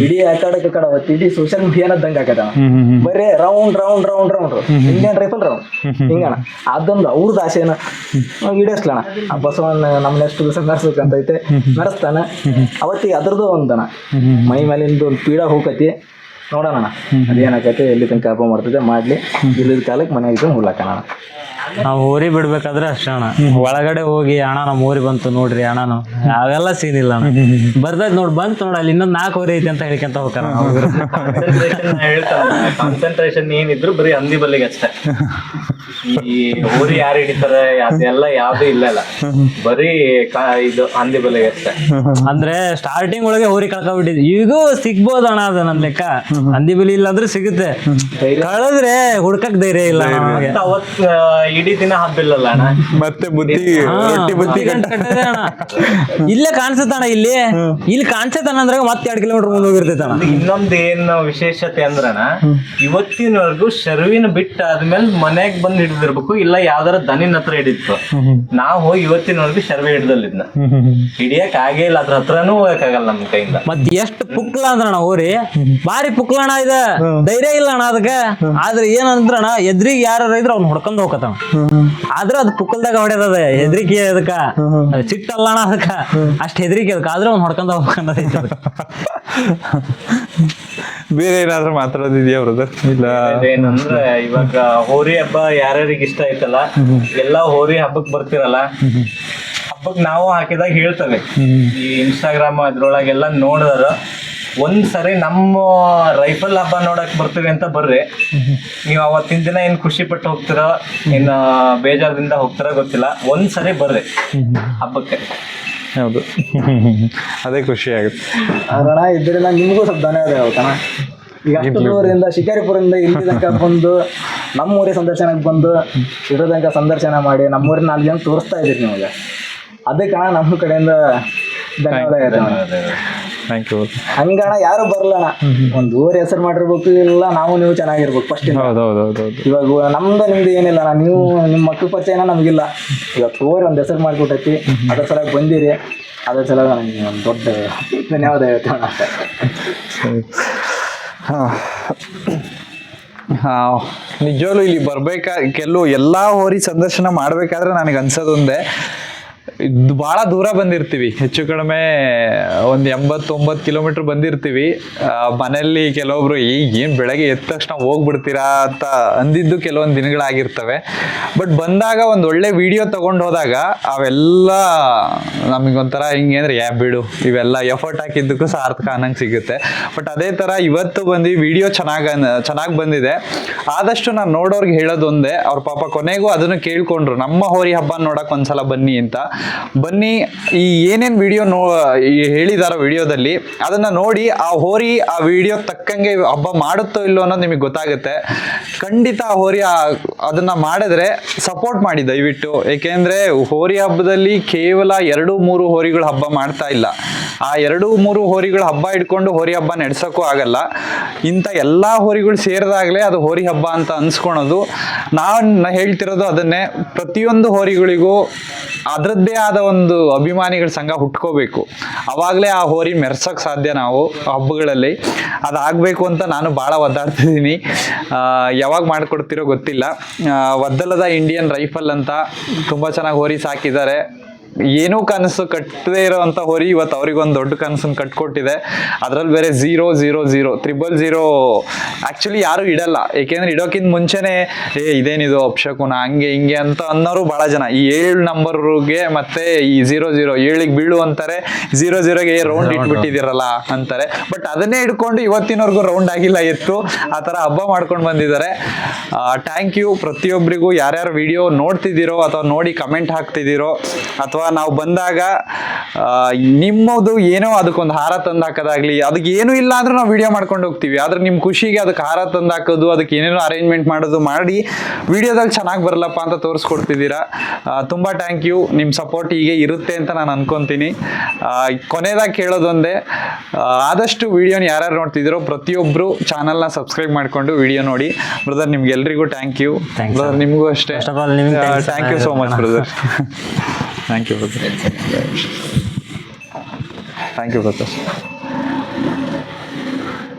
ಇಡೀ ಆ ಕಡೆ ಅವತ್ತು ಇಡೀ ಸೋಷಿಯಲ್ ಮೀಡಿಯಾನ ದಂಗ ಹಾಕದಣ. ಬರೀ round round round round Indian rifle round ಹಿಂಗಣ. ಅದೊಂದು ಅವ್ರದ್ದು ಆಸೆನ ಈಡೇರ್ಸ್ಲಣ. ಆ ಬಸವಣ್ಣ ನಮ್ಮನ್ನ ಎಷ್ಟು ದಿವಸ ನಡೆಸ್ಬೇಕಂತೈತೆ, ನಡೆಸ್ತಾನೆ. ಅವತ್ತಿಗೆ ಅದ್ರದ್ದು ಒಂದಣ ಮೈ ಮೇಲಿಂದ ಒಂದು ಪೀಡ ಹೋಗತಿ. ನೋಡೋಣ ಅಣ್ಣ ಅದೇನಾಗೈತೆ ಎಲ್ಲಿ ತನಕ ಹಬ್ಬ ಮಾಡ್ತಿದ್ದೆ ಮಾಡ್ಲಿ ಇಲ್ಲದ ಕಾಲಕ್ಕೆ ಮನೆಯಾಗ ಇದ್ದು ಹುಡ್ಲಾಕಣ ನಾವು ಊರಿ ಬಿಡ್ಬೇಕಾದ್ರೆ ಅಷ್ಟೇ ಅಣ್ಣ, ಒಳಗಡೆ ಹೋಗಿ ಅಣ್ಣ ನಮ್ಮ ಊರಿ ಬಂತು ನೋಡ್ರಿ ಅಣ್ಣನು ಅವೆಲ್ಲ ಸೀನ್ ಇಲ್ಲ ಅಣ್ಣ. ಬರ್ತೈತ್ ನೋಡ್ ಬಂತು ನೋಡ ಅಲ್ಲಿ ಇನ್ನೊಂದು 4 ಹೋರಿ ಐತಿ ಅಂತ ಹೇಳ್ಕೊಂತ ಹೋಗ್ತಾರ. ಕಾನ್ಸಂಟ್ರೇಷನ್ ಏನಿದ್ರು ಬರೀ ಹಂದಿ ಬಲ್ಲಿಗೆ ಅಷ್ಟೇ. ಈ ಊರಿ ಯಾರು ಹಿಡಿತಾರೆ ಅದೆಲ್ಲ ಯಾವ್ದು ಇಲ್ಲ ಬರೀ ಇದು ಹಂದಿ ಬಲ್ಲಿಗೆ ಅಷ್ಟೇ. ಅಂದ್ರೆ ಸ್ಟಾರ್ಟಿಂಗ್ ಒಳಗೆ ಹೋರಿ ಕಳ್ಕೊಂಡ್ಬಿಟ್ಟಿದ್ವಿ, ಈಗೂ ಸಿಗ್ಬೋದು ಅಣ್ಣ ಅದು ನನ್ ಲೆಕ್ಕ. ಹಂದಿ ಬಲಿ ಇಲ್ಲ ಅಂದ್ರೆ ಸಿಗುತ್ತೆ, ಕಳೆದ್ರೆ ಹುಡ್ಕಕ್ ಧೈರ್ಯ ಇಲ್ಲ ನಮಗೆ. ಅವತ್ ಇಡೀ ದಿನ ಹಬ್ಬಿಲ್ಲಲ್ಲ ಅಣ್ಣ, ಮತ್ತೆ ಬುದ್ಧಿ ಕಟ್ಟದೆ ಅಣ್ಣ. ಇಲ್ಲೇ ಕಾಣಿಸುತ್ತಣ್ಣ, ಇಲ್ಲಿ ಕಾಣಿಸುತ್ತಣ್ಣ ಅಂದ್ರೆ ಮತ್ತೆ 2 ಕಿಲೋಮೀಟರ್ ಮುಂದೆ ಹೋಗಿರ್ತೈತೆ ಅಣ್ಣ. ಇನ್ನೊಂದು ಏನು ವಿಶೇಷತೆ ಅಂದ್ರಣ, ಇವತ್ತಿನವರೆಗೂ ಶರ್ವಿನ ಬಿಟ್ಟ ಆದ್ಮೇಲೆ ಮನೆಗ್ ಬಂದ್ ಹಿಡಿದಿರ್ಬೇಕು, ಇಲ್ಲ ಯಾವ್ದಾರ ದನಿನ ಹತ್ರ ಹಿಡಿತ್ತು. ನಾವು ಹೋಗಿ ಇವತ್ತಿನವರೆಗೂ ಶರ್ವೆ ಹಿಡ್ದಲ್ಲಿದ್ನ ಹಿಡಿಯಕ್ ಆಗೇ ಇಲ್ಲ, ಅದ್ರ ಹತ್ರನೂ ಹೋಗಕ್ ಆಗಲ್ಲ ನಮ್ ಕೈಯಿಂದ. ಮತ್ ಎಷ್ಟು ಪುಕ್ಲ ಅಂದ್ರಣ ಹೋರಿ, ಬಾರಿ ಪುಕ್ಲಣ ಇದೆ, ಧೈರ್ಯ ಇಲ್ಲ ಅಣ್ಣ ಅದಕ್ಕೆ. ಆದ್ರೆ ಏನಂದ್ರಣ ಎದ್ರಿಗೆ ಯಾರು ಇದ್ರೆ ಅವ್ನ ಹೊಡ್ಕೊಂಡ್ ಹೋಗತ್ತಣ. ಆದ್ರೆ ಅದು ಪುಕ್ಕಲ್ದಾಗ ಹೊಡೆದದ, ಹೆದ್ರಿಕೆ ಅದಕ್ಕ ಸಿಟ್ಟಲ್ಲ ಅಣ್ಣ ಅದಕ್ಕ, ಅಷ್ಟ್ ಹೆದ್ರಿಕೆ ಅದಕ್ಕೆ. ಆದ್ರೆ ಅವ್ನ ಹೊಡ್ಕೊಂಡ್ ಹೋಗ್ಬೇಕನ್ನೋದೈತೆ ಅದಕ್ಕೆ. ಬೇರೆ ಏನಾದ್ರೂ ಮಾತಾಡೋದಿದ್ಯಾ ಬ್ರದರ್? ಇಲ್ಲ ಏನಂದ್ರೆ ಇವಾಗ ಹೋರಿ ಹಬ್ಬ ಯಾರ್ಯಾರಿಗೆ ಇಷ್ಟ ಐತಲ್ಲ, ಎಲ್ಲಾ ಹೋರಿ ಹಬ್ಬಕ್ ಬರ್ತಿರಲ್ಲ, ಹಬ್ಬಕ್ ನಾವು ಹಾಕಿದಾಗ ಹೇಳ್ತವೆ ಈ ಇನ್ಸ್ಟಾಗ್ರಾಮ್ ಅದ್ರೊಳಗೆಲ್ಲ ನೋಡಿದಾರ ಒಂದ್ಸರಿ ನಮ್ಮ ರೈಫಲ್ ಹಬ್ಬ ನೋಡಕ್ ಬರ್ತೀವಿ ಅಂತ ಬರ್ರಿ. ನೀವು ಅವತ್ತಿನ ದಿನ ಏನ್ ಖುಷಿ ಪಟ್ಟು ಹೋಗ್ತೀರೋ ಏನ್ ಬೇಜಾರದಿಂದ ಹೋಗ್ತೀರೋ ಗೊತ್ತಿಲ್ಲ, ಒಂದ್ಸರಿ ಬರ್ರಿ ಹಬ್ಬಕ್ಕೆ. ಹೌದು, ಅದೇ ಖುಷಿ ಆಗುತ್ತೆ. ಅಣ್ಣ ಇದರಿಂದ ನಿಮಗೂ ಸ್ವಲ್ಪ ಧನ್ಯವಾದ ಹೇಳ್ತಾನ. ಈಗ ಅಷ್ಟು ದೂರದಿಂದ ಶಿಕಾರಿಪುರದಿಂದ ಇಲ್ಲಿ ತನಕ ಬಂದು ನಮ್ಮೂರಿಗೆ ಸಂದರ್ಶನಕ್ಕೆ ಬಂದು ಇರೋ ತನಕ ಸಂದರ್ಶನ ಮಾಡಿ ನಮ್ಮೂರಿನ 4 ಜನ ತೋರಿಸ್ತಾ ಇದ್ದೀರಿ ನಿಮಗೆ, ಅದಕ್ಕೆ ಅಣ್ಣ ನಮ್ಮ ಕಡೆಯಿಂದ ಧನ್ಯವಾದ ಹೇಳ್ತೇವೆ. Thank you. ಹಂಗಣ ಯಾರು ಬರಲ್ಲಣ್ಣ, ಒಂದು ಊರ ಹೆಸರು ಮಾಡಿರ್ಬೇಕು, ಇಲ್ಲ ನಾವು ನೀವು ಚೆನ್ನಾಗಿರ್ಬೇಕು ಫಸ್ಟ್. ಹೌದೌದೌದು. ಇವಾಗ ನಮ್ದು ನಿಮ್ದು ಏನಿಲ್ಲ ಅಣ್ಣ, ನೀವು ನಿಮ್ಮ ಮಕ್ಕಳ ಪರಿಚಯನ ನಮಗಿಲ್ಲ, ಇವತ್ತು ಊರಿ ಒಂದು ಹೆಸರು ಮಾಡಿಕೊಟ್ಟೈತಿ, ಅದ್ರ ಸಲುವಾಗಿ ಬಂದಿರಿ, ಅದ್ರ ಸಲುವಾಗಿ ನನಗೆ ಒಂದು ದೊಡ್ಡ ಧನ್ಯವಾದ ಹೇಳ್ತೇವೆ ಅಷ್ಟೇ. ನಿಜವಾಗ್ಲೂ ಇಲ್ಲಿ ಎಲ್ಲ ಹೋರಿ ಸಂದರ್ಶನ ಮಾಡ್ಬೇಕಾದ್ರೆ ನನಗೆ ಅನ್ಸೋದೊಂದೇ, ಇದು ಭಾಳ ದೂರ ಬಂದಿರ್ತೀವಿ, ಹೆಚ್ಚು ಕಡಿಮೆ ಒಂದು 80-90 ಕಿಲೋಮೀಟ್ರ್ ಬಂದಿರ್ತೀವಿ. ಮನೆಯಲ್ಲಿ ಕೆಲವೊಬ್ರು ಏನು ಬೆಳಗ್ಗೆ ಎದ್ದ ತಕ್ಷಣ ಹೋಗ್ಬಿಡ್ತೀರಾ ಅಂತ ಅಂದಿದ್ದು ಕೆಲವೊಂದು ದಿನಗಳಾಗಿರ್ತವೆ. ಬಟ್ ಬಂದಾಗ ಒಂದು ಒಳ್ಳೆ ವಿಡಿಯೋ ತೊಗೊಂಡು ಹೋದಾಗ ಅವೆಲ್ಲ ನಮಗೊಂಥರ ಹಿಂಗೆ ಅಂದರೆ ಬಿಡು, ಇವೆಲ್ಲ ಎಫರ್ಟ್ ಹಾಕಿದ್ದಕ್ಕೂ ಸಾರ್ಥಕ ಅನ್ನಂಗೆ ಸಿಗುತ್ತೆ. ಬಟ್ ಅದೇ ಥರ ಇವತ್ತು ಬಂದು ವಿಡಿಯೋ ಚೆನ್ನಾಗಿ ಬಂದಿದೆ. ಆದಷ್ಟು ನಾನು ನೋಡೋರ್ಗೆ ಹೇಳೋದೊಂದೇ, ಅವ್ರ ಪಾಪ ಕೊನೆಗೂ ಅದನ್ನು ಕೇಳ್ಕೊಂಡ್ರು, ನಮ್ಮ ಹೋರಿ ಹಬ್ಬ ನೋಡೋಕೆ ಒಂದ್ಸಲ ಬನ್ನಿ ಅಂತ. ಬನ್ನಿ, ಈ ಏನೇನು ವಿಡಿಯೋ ಹೇಳಿದಾರೋ ವಿಡಿಯೋದಲ್ಲಿ ಅದನ್ನ ನೋಡಿ ಆ ಹೋರಿ ಆ ವಿಡಿಯೋ ತಕ್ಕಂಗೆ ಹಬ್ಬ ಮಾಡುತ್ತೋ ಇಲ್ಲೋ ಅನ್ನೋದು ನಿಮಗೆ ಗೊತ್ತಾಗುತ್ತೆ. ಖಂಡಿತ ಆ ಹೋರಿ ಅದನ್ನ ಮಾಡಿದ್ರೆ ಸಪೋರ್ಟ್ ಮಾಡಿ ದಯವಿಟ್ಟು. ಏಕೆಂದ್ರೆ ಹೋರಿ ಹಬ್ಬದಲ್ಲಿ ಕೇವಲ 2-3 ಹೋರಿಗಳು ಹಬ್ಬ ಮಾಡ್ತಾ ಇಲ್ಲ, ಆ 2-3 ಹೋರಿಗಳು ಹಬ್ಬ ಇಟ್ಕೊಂಡು ಹೋರಿ ಹಬ್ಬ ನಡೆಸೋಕ್ಕೂ ಆಗಲ್ಲ. ಇಂಥ ಎಲ್ಲ ಹೋರಿಗಳು ಸೇರಿದಾಗಲೇ ಅದು ಹೋರಿ ಹಬ್ಬ ಅಂತ ಅನ್ಸ್ಕೊಳೋದು. ನಾನು ಹೇಳ್ತಿರೋದು ಅದನ್ನೇ, ಪ್ರತಿಯೊಂದು ಹೋರಿಗಳಿಗೂ ಅದರದ್ದೇ ಆದ ಒಂದು ಅಭಿಮಾನಿಗಳ ಸಂಘ ಹುಟ್ಕೋಬೇಕು, ಅವಾಗಲೇ ಆ ಹೋರಿ ಮೆರ್ಸೋಕ್ಕೆ ಸಾಧ್ಯ ನಾವು ಹಬ್ಬಗಳಲ್ಲಿ. ಅದಾಗಬೇಕು ಅಂತ ನಾನು ಭಾಳ ಒದ್ದಾಡ್ತಿದ್ದೀನಿ, ಯಾವಾಗ ಮಾಡಿಕೊಡ್ತಿರೋ ಗೊತ್ತಿಲ್ಲ. ವದ್ದಲದ ಇಂಡಿಯನ್ ರೈಫಲ್ ಅಂತ ತುಂಬ ಚೆನ್ನಾಗಿ ಹೋರಿ ಸಾಕಿದ್ದಾರೆ. ಏನೂ ಕನಸು ಕಟ್ಟದೇ ಇರೋವಂಥ ಹೋರಿ ಇವತ್ತು ಅವ್ರಿಗೊಂದು ದೊಡ್ಡ ಕನಸನ್ನು ಕಟ್ಕೊಟ್ಟಿದೆ. ಅದರಲ್ಲಿ ಬೇರೆ 000 000 ಆ್ಯಕ್ಚುಲಿ ಯಾರು ಇಡಲ್ಲ, ಏಕೆಂದರೆ ಇಡೋಕ್ಕಿಂತ ಮುಂಚೆನೇ ಇದೇನಿದು ಅಪಶಕುನ ಹಂಗೆ ಹಿಂಗೆ ಅಂತ ಅನ್ನೋರು ಭಾಳ ಜನ. ಈ 7 ನಂಬರ್ಗೆ ಮತ್ತೆ ಈ 00 7ಗೆ ಬೀಳು ಅಂತಾರೆ, 00ಗೆ ರೌಂಡ್ ಇಟ್ಬಿಟ್ಟಿದ್ದೀರಲ್ಲ ಅಂತಾರೆ. ಬಟ್ ಅದನ್ನೇ ಹಿಡ್ಕೊಂಡು ಇವತ್ತಿನವರೆಗೂ ರೌಂಡ್ ಆಗಿಲ್ಲ ಎತ್ತು, ಆ ಥರ ಹಬ್ಬ ಮಾಡ್ಕೊಂಡು ಬಂದಿದ್ದಾರೆ. ಥ್ಯಾಂಕ್ ಯು ಪ್ರತಿಯೊಬ್ಬರಿಗೂ, ಯಾರ್ಯಾರು ವಿಡಿಯೋ ನೋಡ್ತಿದ್ದೀರೋ ಅಥವಾ ನೋಡಿ ಕಮೆಂಟ್ ಹಾಕ್ತಿದ್ದೀರೋ, ಅಥವಾ ನಾವು ಬಂದಾಗ ನಿಮ್ಮದು ಏನೋ ಅದಕ್ಕೊಂದು ಹಾರ ತಂದು ಹಾಕೋದಾಗ್ಲಿ, ಅದಕ್ಕೆ ಏನೂ ಇಲ್ಲ ಅಂದ್ರೆ ನಾವು ವಿಡಿಯೋ ಮಾಡ್ಕೊಂಡು ಹೋಗ್ತೀವಿ. ಆದ್ರೆ ನಿಮ್ಮ ಖುಷಿಗೆ ಅದಕ್ಕೆ ಹಾರ ತಂದು ಹಾಕೋದು, ಅದಕ್ಕೆ ಏನೇನೋ ಅರೇಂಜ್ಮೆಂಟ್ ಮಾಡೋದು ಮಾಡಿ ವಿಡಿಯೋದಲ್ಲಿ ಚೆನ್ನಾಗಿ ಬರಲ್ಲಪ್ಪ ಅಂತ ತೋರಿಸ್ಕೊಡ್ತಿದ್ದೀರಾ. ತುಂಬ ಥ್ಯಾಂಕ್ ಯು. ನಿಮ್ಮ ಸಪೋರ್ಟ್ ಹೀಗೆ ಇರುತ್ತೆ ಅಂತ ನಾನು ಅನ್ಕೊತೀನಿ. ಕೊನೆಯದಾಗಿ ಕೇಳೋದೊಂದೇ, ಆದಷ್ಟು ವಿಡಿಯೋನ ಯಾರ್ಯಾರು ನೋಡ್ತಿದ್ದೀರೋ ಪ್ರತಿಯೊಬ್ಬರು ಚಾನಲ್ನ ಸಬ್ಸ್ಕ್ರೈಬ್ ಮಾಡಿಕೊಂಡು ವಿಡಿಯೋ ನೋಡಿ. ಬ್ರದರ್ ನಿಮ್ಗೆಲ್ರಿಗೂ ಥ್ಯಾಂಕ್ ಯು. ಬ್ರದರ್ ನಿಮಗೂ ಅಷ್ಟೇ thank you so much brother. Thank you brother. Thank you brother.